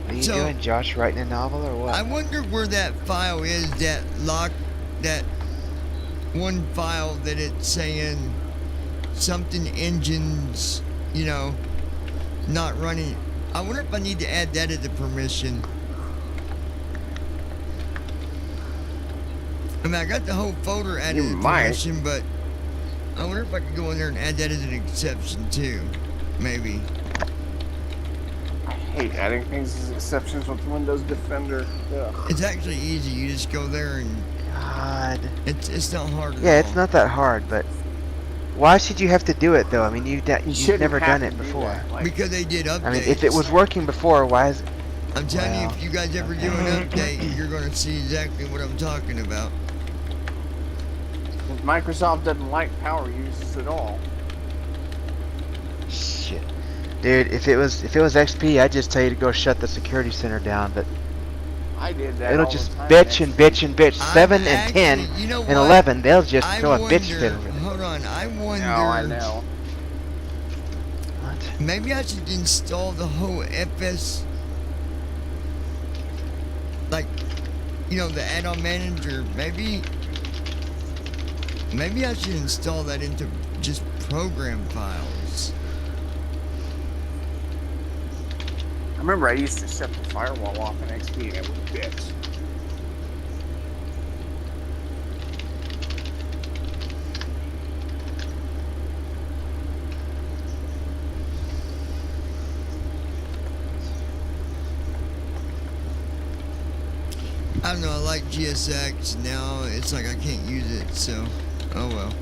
Are you doing Josh writing a novel or what? I wonder where that file is, that one file that it's saying something engines, you know, not running. I wonder if I need to add that as a permission. I mean, I got the whole folder added as a permission, but I wonder if I could go in there and add that as an exception too. Maybe. I hate adding things as exceptions with Windows Defender. Ugh. It's actually easy. You just go there and... God. It's not hard at all. Yeah, it's not that hard, but why should you have to do it though? I mean, you've never done it before. Because they did updates. I mean, if it was working before, why is it? I'm telling you, if you guys ever do an update, you're going to see exactly what I'm talking about. Microsoft doesn't like power uses at all. Shit, dude. If it was XP, I'd just tell you to go shut the security center down. But I did that. it'll all just the time, bitch and bitch and bitch. 7 and 10 you know and what? 11, they'll just I throw a bitch wonder- fit over there. Hold on, I wonder. No, I know. What? Maybe I should install the whole FS, like, you know, the add-on manager. Maybe I should install that into just program files. I remember I used to shut the firewall off in XP and it would bitch. I don't know, I like GSX. Now it's like I can't use it, so oh well.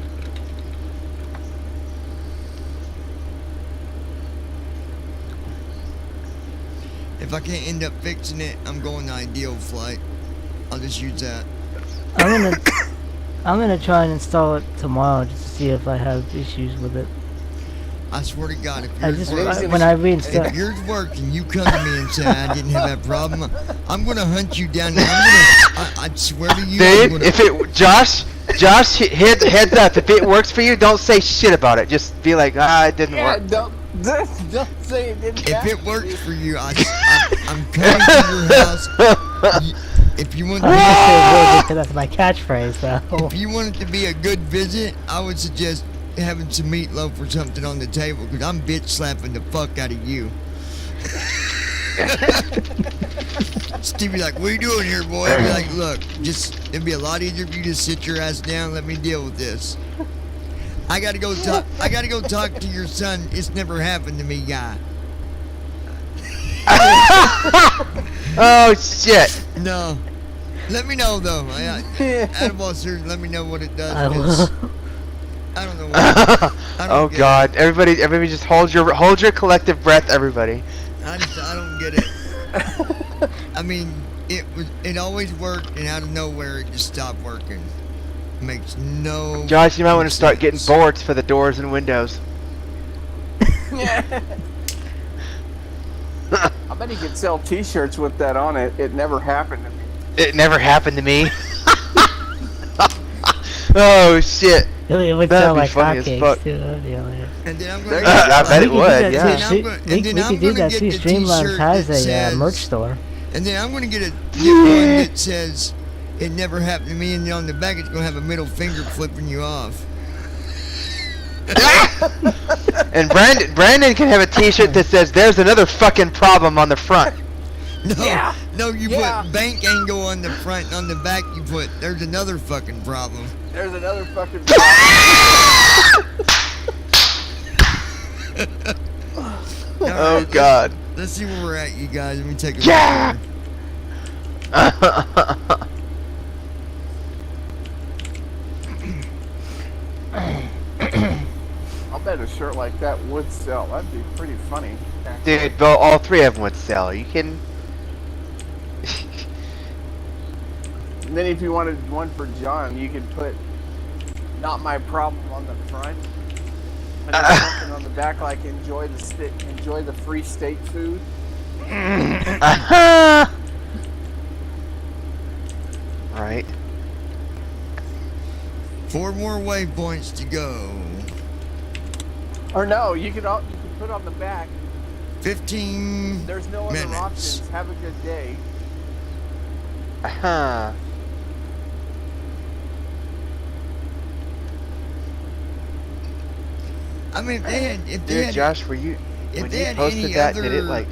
If I can't end up fixing it, I'm going to Ideal Flight. I'll just use that. I'm gonna try and install it tomorrow just to see if I have issues with it. I swear to God, if yours when I reinstall, if yours works and you come to me and say I didn't have that problem, I'm gonna hunt you down. I swear to you, Dude, if it Josh, heads up. If it works for you, don't say shit about it. Just be like, it didn't work. Don't say it didn't. If it works for you, I'm coming to your house. If you want, because that's my catchphrase, though. If you want it to be a good visit, I would suggest having some meatloaf or something on the table, because I'm bitch slapping the fuck out of you. Stevie's like, what are you doing here, boy? I'd be like, look, it'd be a lot easier if you just sit your ass down and let me deal with this. I gotta go talk to your son. It's never happened to me, guy. Oh shit. No. Let me know though. Attaboy, sir, let me know what it does. I don't know what. Oh God! Everybody, just hold your collective breath, everybody. I don't get it. I mean, it always worked, and out of nowhere, it just stopped working. Makes no. Josh, you might want to start getting boards for the doors and windows. I bet he could sell T-shirts with that on it. It never happened to me. It never happened to me. Oh shit! It would That'd sound be like funny as fuck. hotcakes too. That'd be hilarious. And then I'm gonna. I bet it would. Yeah. We could do that too. Streamlabs has a merch store. And then I'm gonna get one that says it never happened to me, and then on the back it's gonna have a middle finger flipping you off. And Brandon can have a T-shirt that says "There's another fucking problem" on the front. No, you put bank angle on the front, and on the back you put "There's another fucking problem." There's another fucking problem. Oh God. Let's see where we're at, you guys. Let me take a look. bet a shirt like that would sell. That'd be pretty funny. Actually. Dude, well, all 3 of them would sell. Are you kidding? And then if you wanted one for John, you could put "Not my problem" on the front, and then something on the back like enjoy the free state food." Right. 4 more waypoints to go. Or no, you could put on the back. 15 There's no other minutes. options. Have a good day. Uh-huh. I mean, if they Dude, had, Josh, were you if when they you had posted any that? other Did it like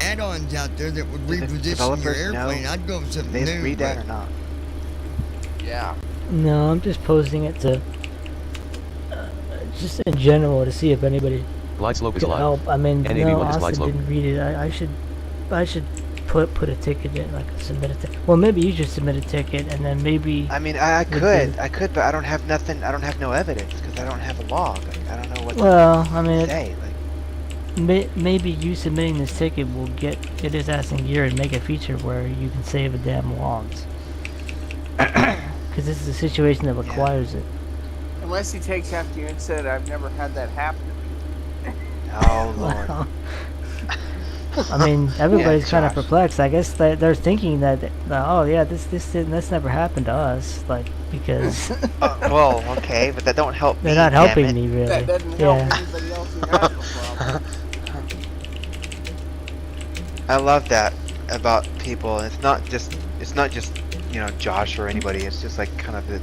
add-ons out there that would did the reposition your developers airplane, know? I'd go with something Did they new. read that but or not? Yeah. No, I'm just posting it to just in general to see if anybody Glide slope is could allowed. help. I mean, NAV1 no, is glide Austin slope. didn't read it. I should put a ticket in, like submit a ticket. Well, maybe you should submit a ticket, and then maybe. I mean, I could, but I don't have nothing. I don't have no evidence because I don't have a log. Like, I don't know what Well, I mean, to say. maybe you submitting this ticket will get his ass in gear and make a feature where you can save a damn logs. Because this is a situation that requires it. Unless he takes after you and said, "I've never had that happen to me." Oh Lord. Well, I mean, everybody's kind of Josh. perplexed. I guess they're thinking that, oh yeah, this never happened to us, like because Well, okay, but that don't help they're me. not damn helping it. me really. That doesn't help anybody else who has the problem. I love that about people. And it's not just Josh or anybody. It's just like kind of the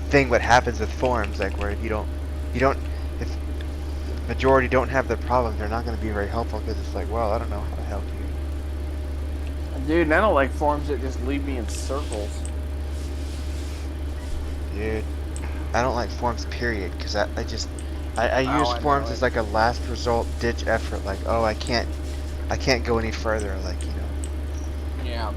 thing what happens with forums, like where if if majority don't have the problem, they're not going to be very helpful because it's like, well, I don't know how to help you. Dude, and I don't like forums that just leave me in circles. Dude, I don't like forums period because I use I forums know as it. like a last result ditch effort. Like, oh, I can't go any further. Like, Yeah.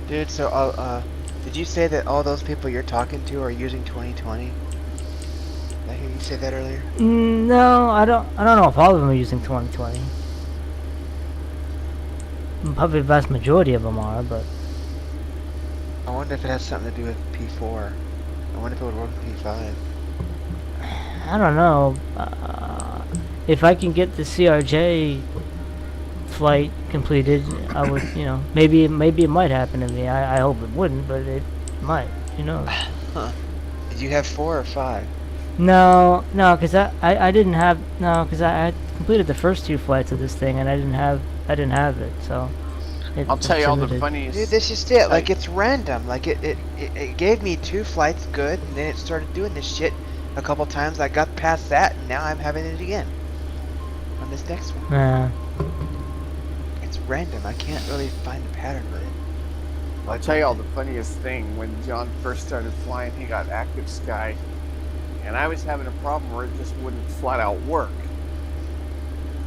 Dude, so did you say that all those people you're talking to are using 2020? Did I hear you say that earlier? No, I don't know if all of them are using 2020. Probably the vast majority of them are, but I wonder if it has something to do with P4. I wonder if it would work with P5. I don't know. If I can get the CRJ flight completed, I would, maybe it might happen to me. I hope it wouldn't, but it might. Who knows? Huh. Did you have 4 or 5? No, because I didn't have because I completed the first 2 flights of this thing and I didn't have it, so. I'll tell you all the funniest. Dude, this is it. Like, it's random. Like, it gave me 2 flights good, and then it started doing this shit a couple times. I got past that, and now I'm having it again on this next one. Yeah. It's random. I can't really find a pattern with it. I'll tell you all the funniest thing. When John first started flying, he got active sky, and I was having a problem where it just wouldn't flat out work.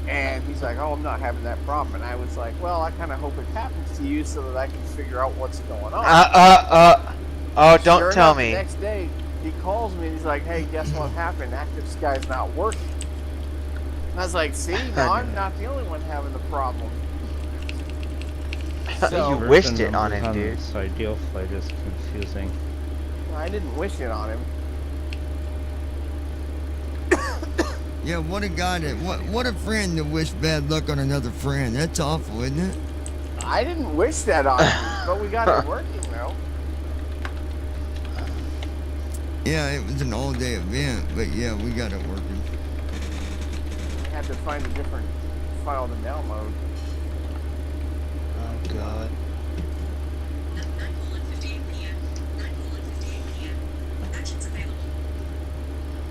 And he's like, "Oh, I'm not having that problem." And I was like, "Well, I kind of hope it happens to you so that I can figure out what's going on." Oh, don't Sure tell enough, me. The next day, he calls me and he's like, "Hey, guess what happened? Active sky's not working." And I was like, "See, now I'm not the only one having the problem." You wished it on him, dude. This ideal flight is confusing. I didn't wish it on him. Yeah, what a guy what a friend to wish bad luck on another friend. That's awful, isn't it? I didn't wish that on him, but we got it working though. Yeah, it was an all-day event, but yeah, we got it working. I had to find a different file to download. Oh god.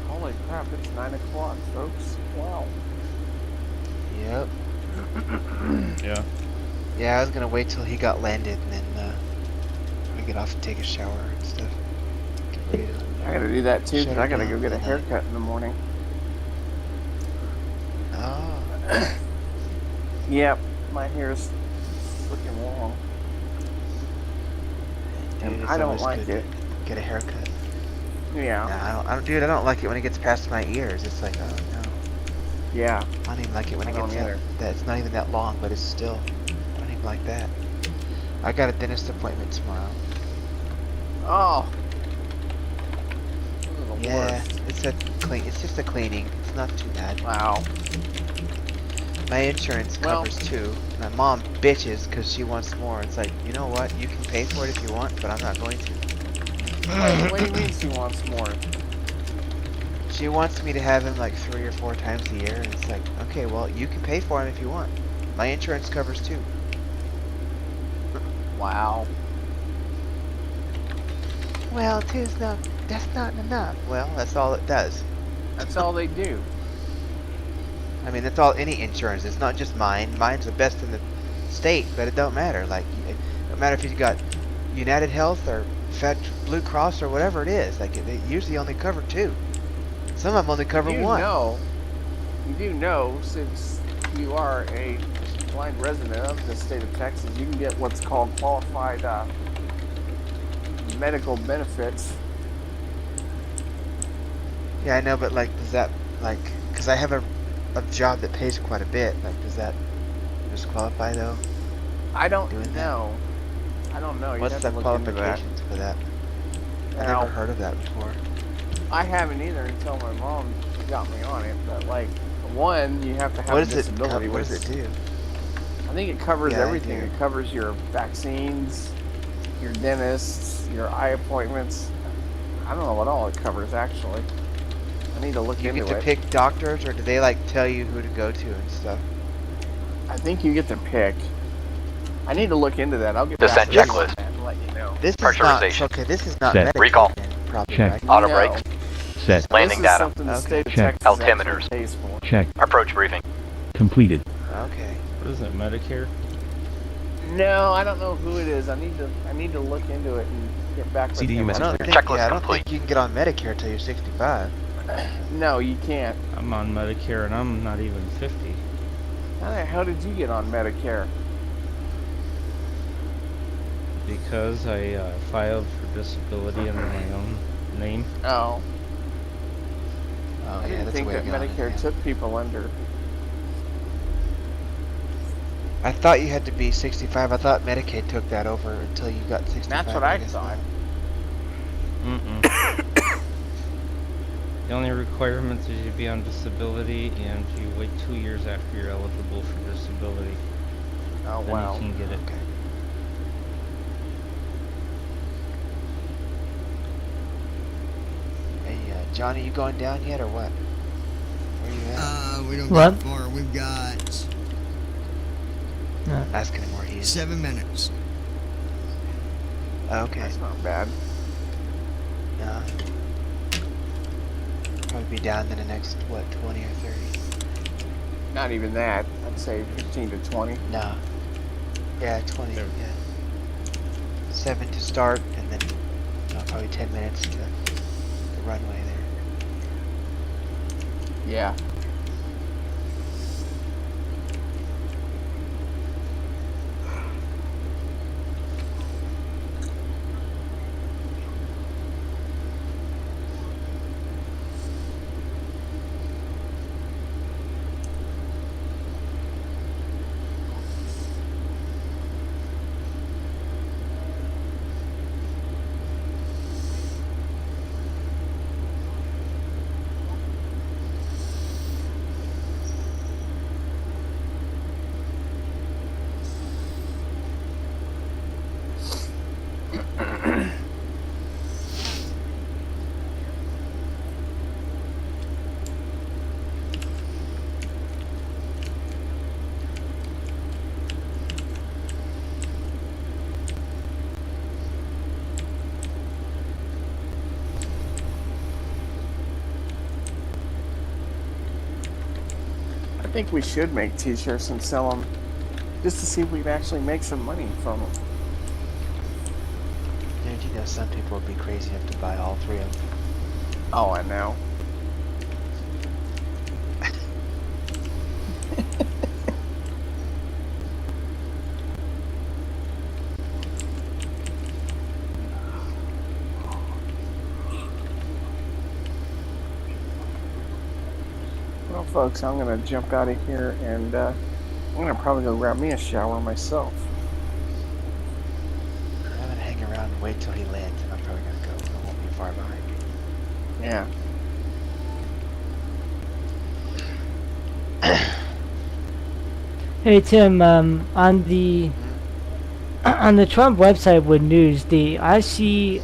Holy crap, it's 9 o'clock, folks. Wow. Yep. Yeah. Yeah, I was gonna wait till he got landed and then get off and take a shower and stuff. Get ready to I gotta do that too, because I gotta go get a haircut in the morning. Oh. Yep, my hair's looking long. Dude, I don't like it. Get a haircut. Yeah. Nah, I don't like it when it gets past my ears. It's like, oh no. Yeah. I don't even like it when it gets that. It's not even that long, but it's still. I don't even like that. I got a dentist appointment tomorrow. Oh. Yeah, it's just a cleaning. It's not too bad. Wow. My insurance covers too. My mom bitches because she wants more. It's like, you know what? You can pay for it if you want, but I'm not going to. What do you mean she wants more? She wants me to have him like 3 or 4 times a year, and it's like, okay, well, you can pay for him if you want. My insurance covers too. Wow. Well, that's not enough. Well, that's all it does. That's all they do. I mean, that's all any insurance. It's not just mine. Mine's the best in the state, but it don't matter. Like, it don't matter if you've got United Health or Blue Cross or whatever it is. Like, they usually only cover 2. Some of them only cover 1. You do know, since you are a blind resident of the state of Texas, you can get what's called qualified medical benefits. Yeah, I know, but like, does that, like, because I have a job that pays quite a bit, like, does that disqualify though? I don't know. I don't know. What's the qualifications for that? I've never heard of that before. I haven't either until my mom got me on it. But like, one, you have to have a disability. What does it do? I think it covers everything. It covers your vaccines, your dentists, your eye appointments. I don't know what all it covers actually. I need to look into it. You get to pick doctors, or do they like tell you who to go to and stuff? I think you get to pick. I need to look into that. I'll get back to checklist and let you know. This is not okay. This is not Set. Recall. Probably, Check. right? Auto brakes. Set. Landing data. Check. Altimeters. Check. Approach briefing. Completed. Okay. What is it, Medicare? No, I don't know who it is. I need to look into it and get back with CDU him. message. I don't think you can get on Medicare till you're 65. No, you can't. I'm on Medicare and I'm not even 50. How the hell did you get on Medicare? Because I filed for disability under my own name. Oh. Oh, I didn't think that Medicare took people under. I thought you had to be 65. I thought Medicaid took that over until you got 65. That's what I thought. The only requirements is you be on disability and you wait 2 years after you're eligible for disability. Oh, then wow. you can get it. Okay. Hey, Johnny, you going down yet or what? Where you at? We don't go far. We've got Asking him where he is. 7 minutes. Okay. That's not bad. No. Probably be down in the next, what, 20 or 30? Not even that. I'd say 15 to 20. No. Yeah, 20, yeah. 7 to start, and then probably 10 minutes to the runway there. Yeah. I think we should make t-shirts and sell them just to see if we can actually make some money from them. Dude, you know some people would be crazy enough to buy all 3 of them. Oh, I know. Well, folks, I'm going to jump out of here, and I'm going to probably go grab me a shower myself. I'm going to hang around and wait till he lands, and I'm probably going to go. I won't be far behind. Yeah. Hey Tim, on the Trump website with news, the ICYMI,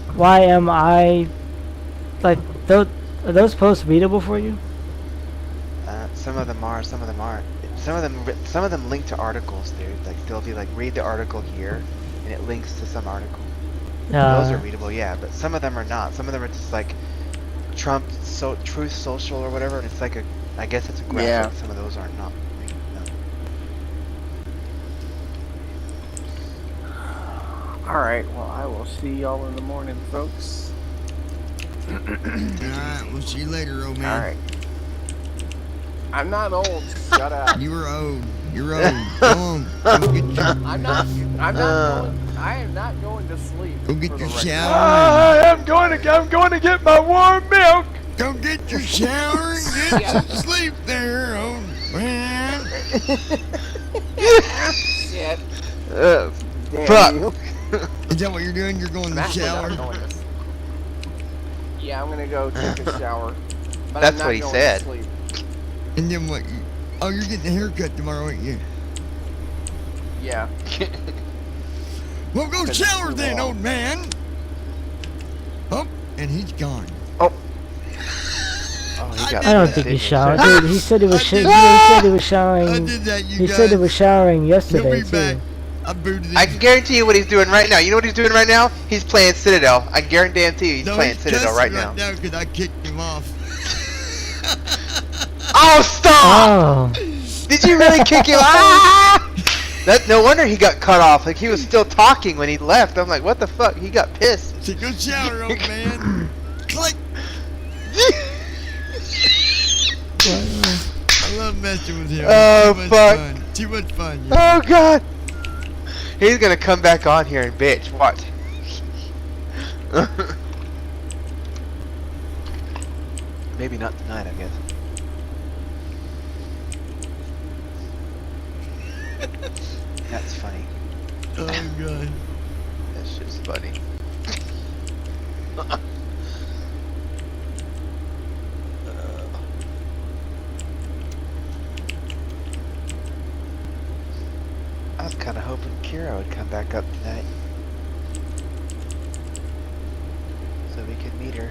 like are those posts readable for you? Some of them are, some of them aren't. Some of them link to articles, dude. Like they'll be like, read the article here, and it links to some article. Those are readable, yeah, but some of them are not. Some of them are just like Truth Social or whatever, and it's like I guess it's a graphic. Yeah. Some of those are not. Alright, well, I will see y'all in the morning, folks. Alright, we'll see you later, old man. Alright. I'm not old. Shut up. You were old. You're old. Go on. Go get your... I'm not going. I am not going to sleep. Go get your shower. I'm going to get my warm milk. Go get your shower and get some sleep there, old man. Shit. Fuck. Is that what you're doing? You're going to the shower? Yeah, I'm gonna go take a shower. But That's I'm not what he going said. To sleep. And then what? Oh, you're getting a haircut tomorrow, ain't you? Yeah. Well, go shower then, old man. Oh, and he's gone. Oh, he got I don't think he showered. Dude, he said he was he said he was showering. I did that, you he guys. said he was showering yesterday He'll be too. back. I booted him. I can guarantee you what he's doing right now. You know what he's doing right now? He's playing Citadel. I guarantee you he's playing Citadel right now. No, because I kicked him off. Oh, stop! Oh. Did you really kick him? Ah! No wonder he got cut off. Like he was still talking when he left. I'm like, what the fuck? He got pissed. So go shower, old man. Click. I love messing with him. Oh, Too much fuck. Fun. Too much fun. Oh god. He's gonna come back on here and bitch. Watch. Maybe not tonight, I guess. That's funny. Oh god. That's just funny. I was kind of hoping Kira would come back up tonight, so we could meet her.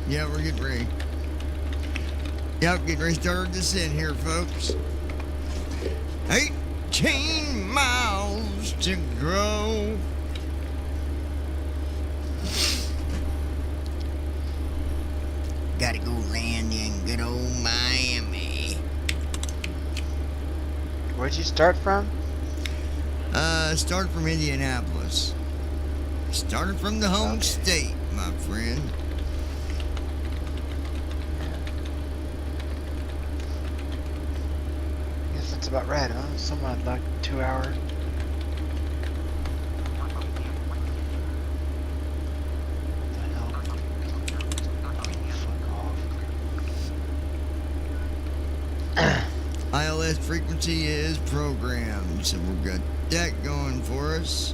Yeah, we're getting ready. Yep, getting ready to start our descent here, folks. 18 miles to go. Gotta go land in good old Miami. Where'd you start from? Started from Indianapolis. Started from the home state, my friend. Guess that's about right, huh? Somewhat like 2 hours. ILS frequency is programmed, so we've got that going for us.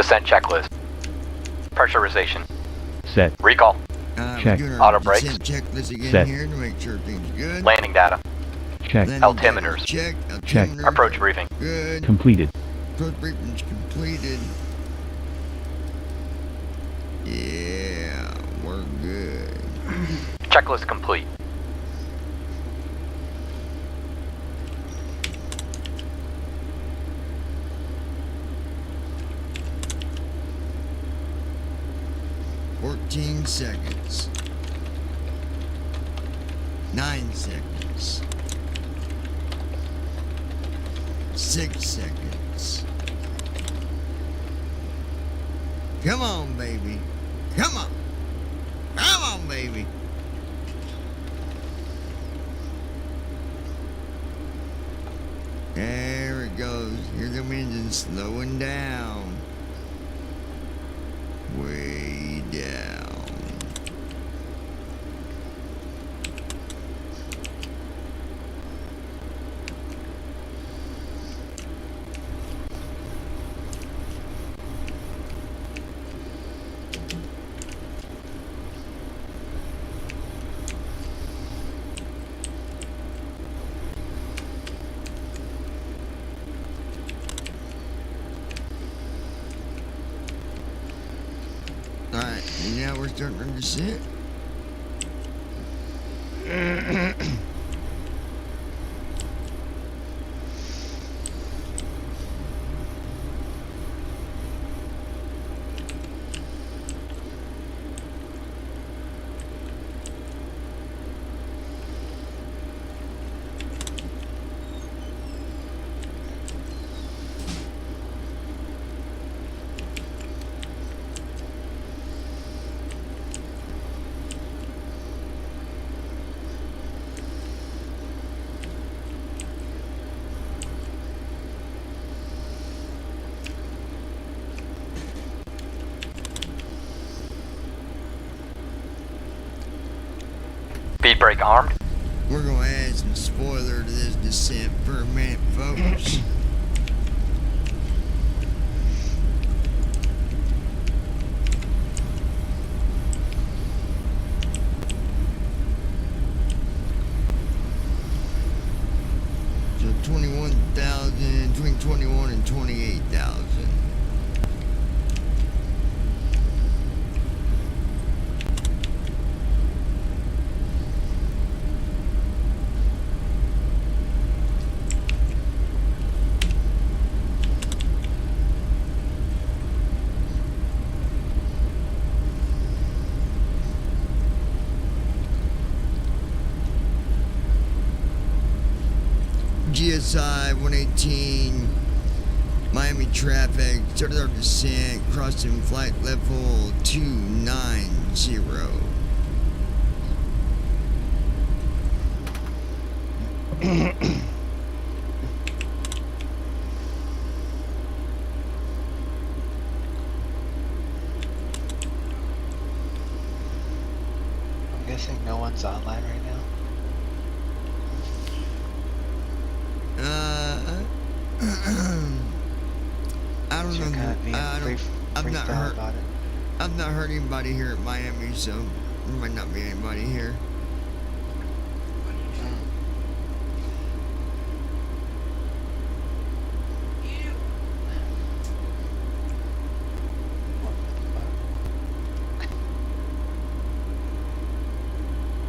Descent checklist. Pressurization. Set. Recall. Check. We're doing Auto our brakes. descent checklist again Set. here to make sure everything's good. Landing data. Check. Landing Altimeters. data check. Check. Altimeters Approach are briefing. Good. Completed. Approach briefing's completed. Yeah, we're good. Checklist complete. Seconds. 9 seconds. 6 seconds. Come on, baby. Come on. Come on, baby. There it goes. Here come engine slowing down. Way down. Alright, now we're starting to descent. Speed brake armed. We're gonna add some spoiler to this descent for a minute, folks. So 21,000, between 21 and 28,000. GSI 118, Miami traffic, started our descent, crossing flight level 290. I'm guessing no one's online right now. I don't know. I've not heard about it. I've not heard anybody here at Miami, so there might not be anybody here.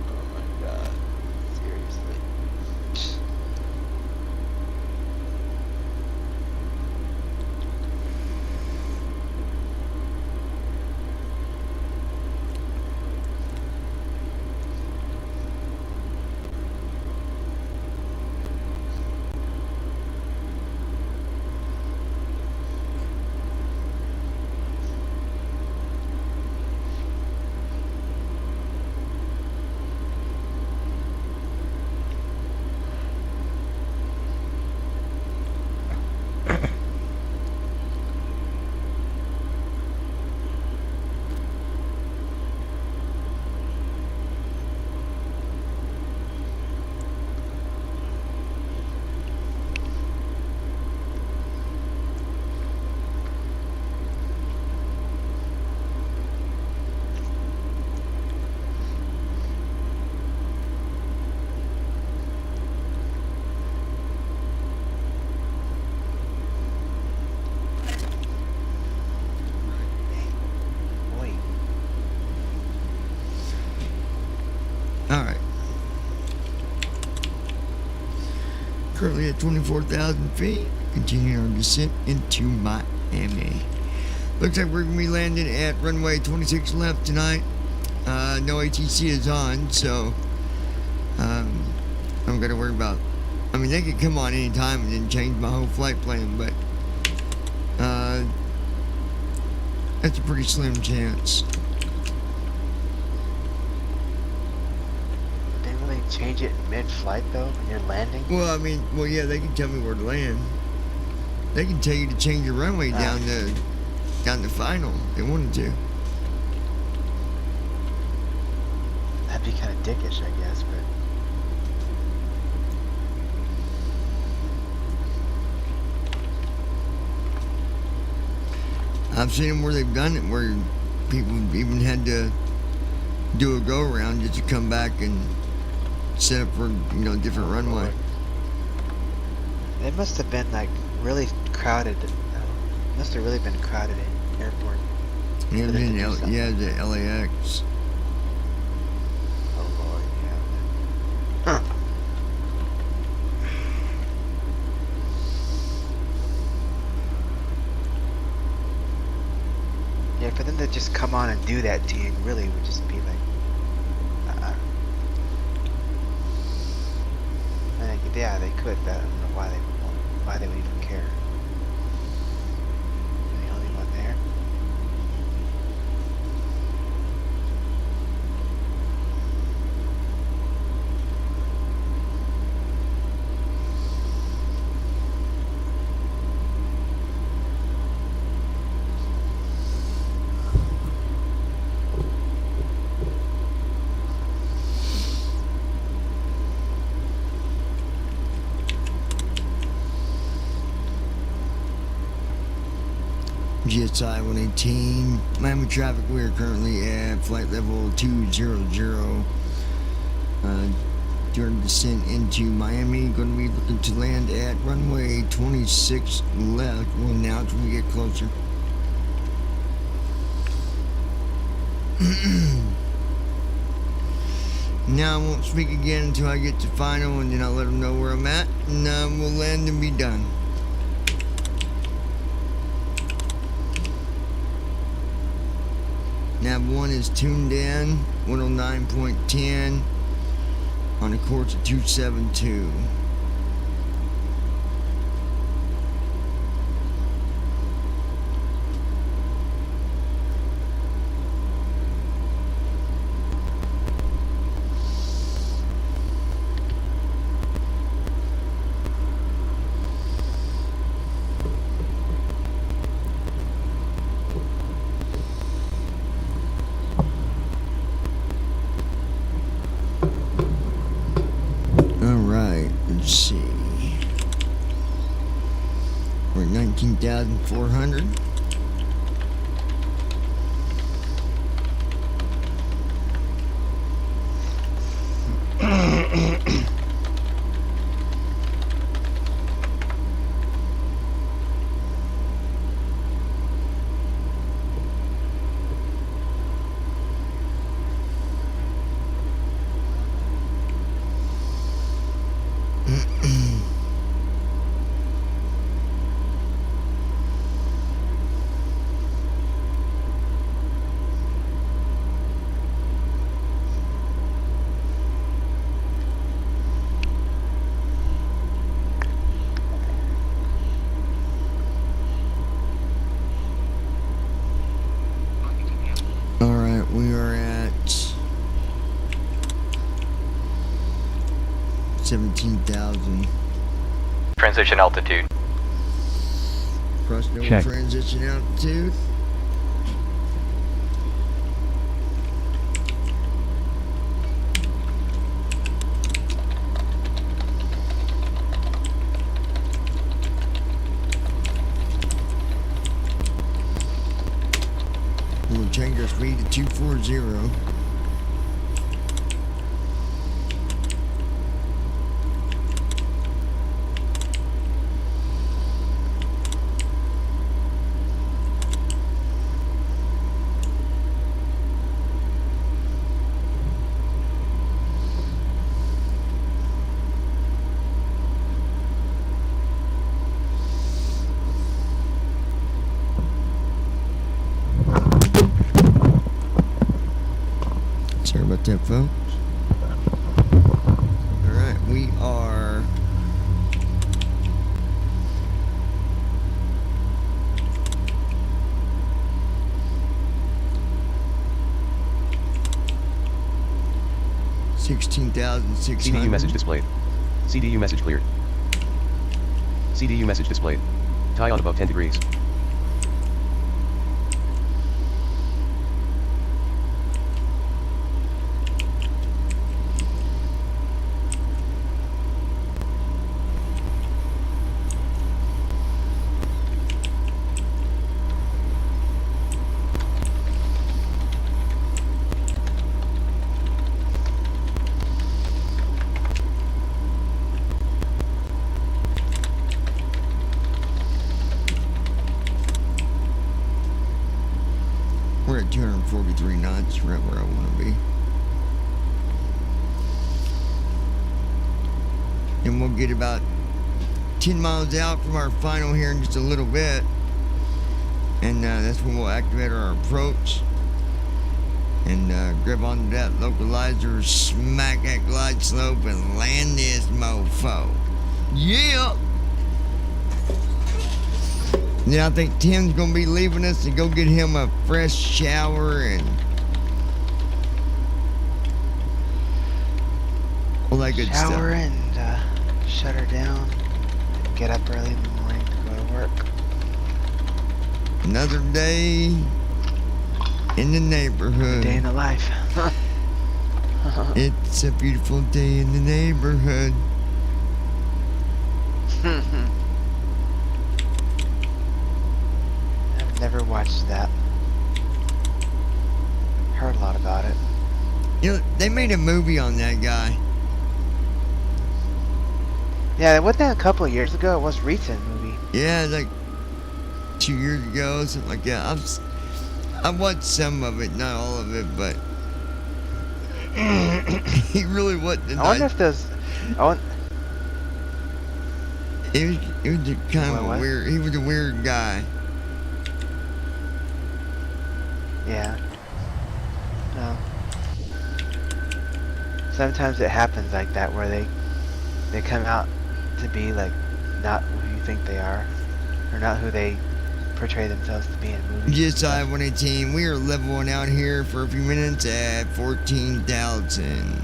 Oh my god. Seriously. currently at 24,000 feet. Continuing our descent into Miami. Looks like we're going to be landing at runway 26 left tonight. No ATC is on, so I'm going to worry about. I mean, they could come on any time and then change my whole flight plan, but that's a pretty slim chance. They really change it mid-flight though when you're landing? Well, I mean, yeah, they can tell me where to land. They can tell you to change your runway down to final. If they wanted to. That'd be kind of dickish, I guess, but. I've seen them where they've done it, where people even had to do a go-around just to come back and set up for, different runway. It must have been like really crowded. Must have really been crowded in airport. Yeah, the LAX. Oh Lord, yeah. Huh. Yeah, for them to just come on and do that to you really would just be like, yeah, they could, but I don't know why they would even care. The only one there. GSI 118, Miami traffic, we are currently at flight level 200. During descent into Miami, going to be looking to land at runway 26 left. We'll announce when we get closer. Now I won't speak again until I get to final, and then I'll let them know where I'm at, and we'll land and be done. Nav 1 is tuned in, 109.10, on a course of 272. Let's see. We're at 19,400. We are at 17,000. Transition altitude. Crossing over Check. Transition altitude. We'll change our speed to 240. fromthe, folks. Alright, we are... CDU message displayed. CDU message cleared. CDU message displayed. Tie on above 10 degrees. We're at 243 knots, right where I want to be. And we'll get about 10 miles out from our final here in just a little bit. And that's when we'll activate our approach. And grab onto that localizer, smack that glide slope, and land this mofo. Yeah! Yeah, I think Tim's gonna be leaving us to go get him a fresh shower and all that good stuff. Shower and shut her down. Get up early in the morning to go to work. Another day in the neighborhood. Day in the life. It's a beautiful day in the neighborhood. Never watched that. Heard a lot about it. You know, they made a movie on that guy. Yeah, wasn't that a couple of years ago? It was a recent movie. Yeah, like 2 years ago, something like that. I watched some of it, not all of it, but he really wasn't. I wonder if those. It was kind of a weird. He was a weird guy. Yeah. No. Sometimes it happens like that where they come out to be like not who you think they are, or not who they portray themselves to be in movies. Just I-118. We are leveling out here for a few minutes at 14,000.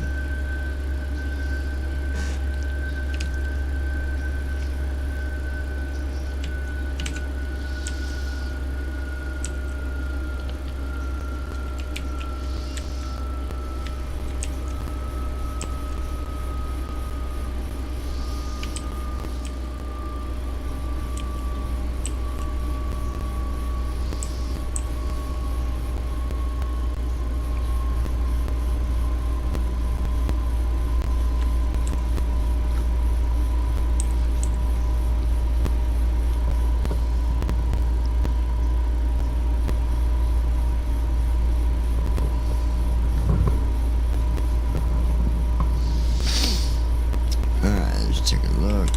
Take a look.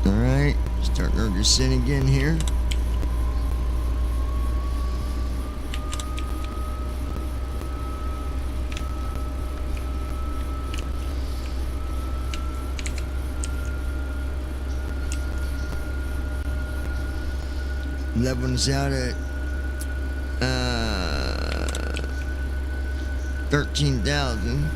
Alright, starting our descent again here. Leveling us out at 13,000.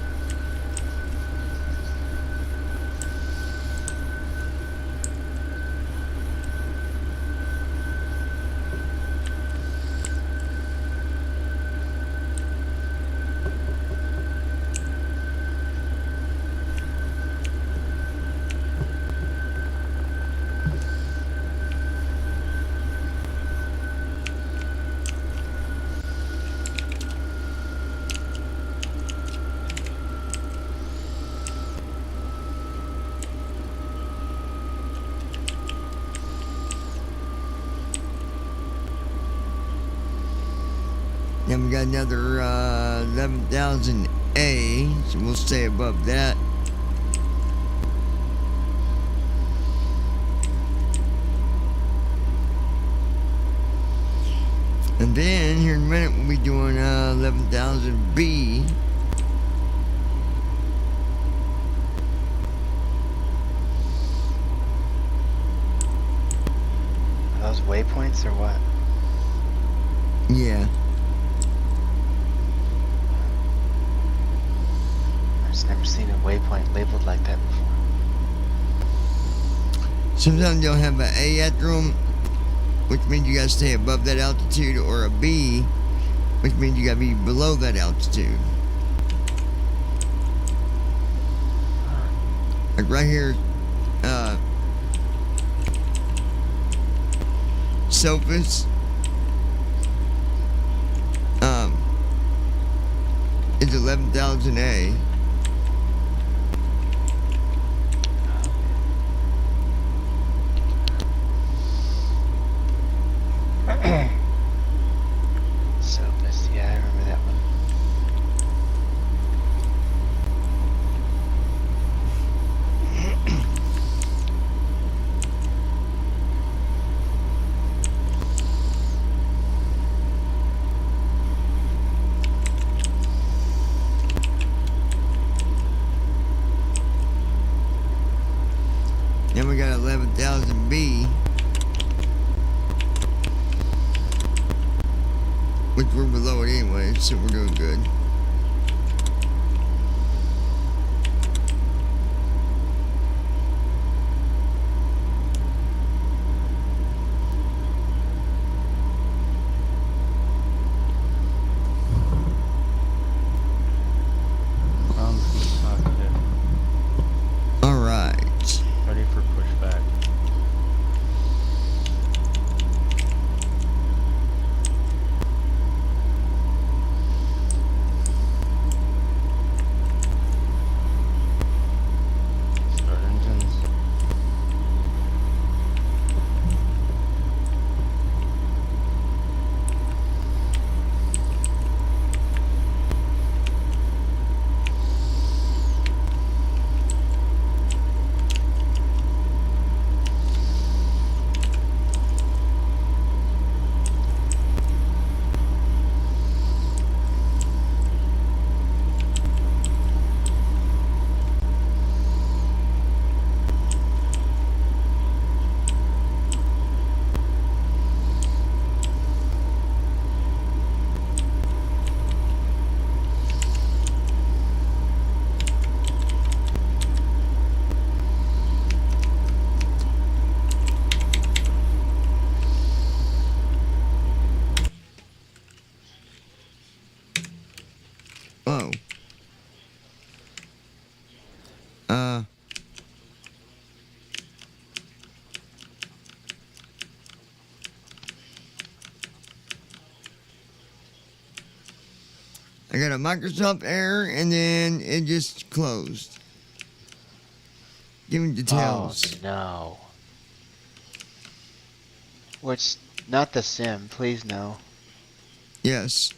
Then we got another 11,000 A, so we'll stay above that. And then here in a minute we'll be doing 11,000B. Are those waypoints or what? Yeah. I've just never seen a waypoint labeled like that before. Sometimes they'll have an A after them, which means you gotta stay above that altitude, or a B, which means you gotta be below that altitude. Like right here, Sophus, is 11,000A. Sophus, yeah, I remember that one. Then we got 11,000B, which we're below it anyway, so we're doing good. All right. Ready for pushback. Start engines. Whoa. I got a Microsoft error and then it just closed. Give me details. Oh no. Which, not the sim, please no. Yes.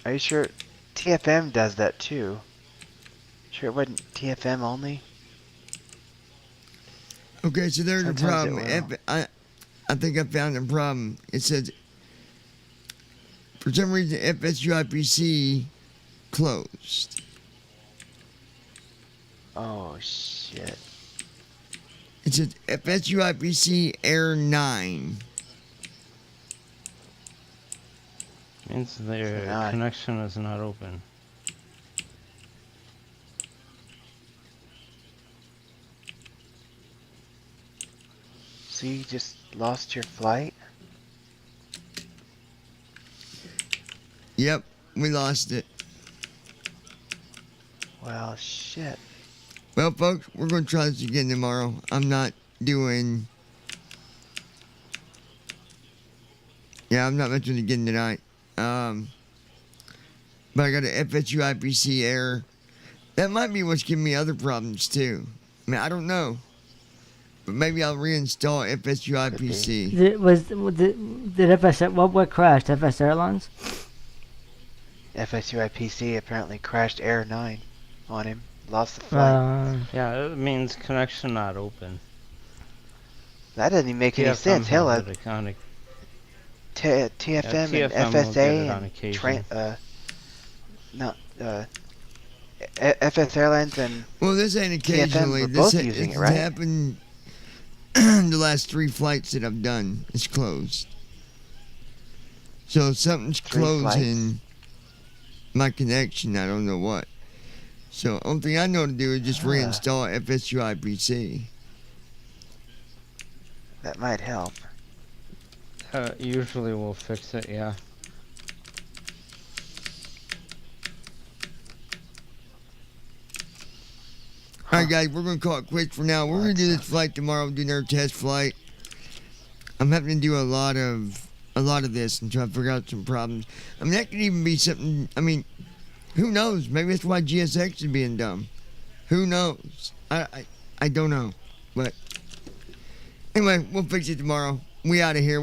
Are you sure? TFM does that too. Sure it wasn't TFM only? Okay, so there's a Sometimes problem. it will. I think I found a problem. It says, for some reason, FSUIPC closed. Oh shit. It says FSUIPC error 9. Means their connection is not open. So you just lost your flight? Yep, we lost it. Well, shit. Well, folks, we're going to try this again tomorrow. I'm not doing... Yeah, I'm not mentioning it again tonight. But I got an FSUIPC error. That might be what's giving me other problems, too. I mean, I don't know. But maybe I'll reinstall FSUIPC. What crashed? FS Airlines? FSUIPC apparently crashed Air 9 on him. Lost the flight. Yeah, it means connection not open. That doesn't even make any sense. Hell, TFM TFM and will get it on FSA occasion. and FS Airlines and Well, this ain't TFM occasionally. were This both using it, right? happened the last 3 flights that I've done. It's closed. So something's 3 closing my connection. I don't know what. So only thing I know to do is just reinstall FSUI PC. That might help. Usually we'll fix it, yeah. Alright guys, we're going to call it quits for now. We're going to do this flight tomorrow, do another test flight. I'm having to do a lot of this and try to figure out some problems. I mean, that could even be something, I mean, who knows? Maybe that's why GSX is being dumb. Who knows? I don't know. But anyway, we'll fix it tomorrow. We out of here.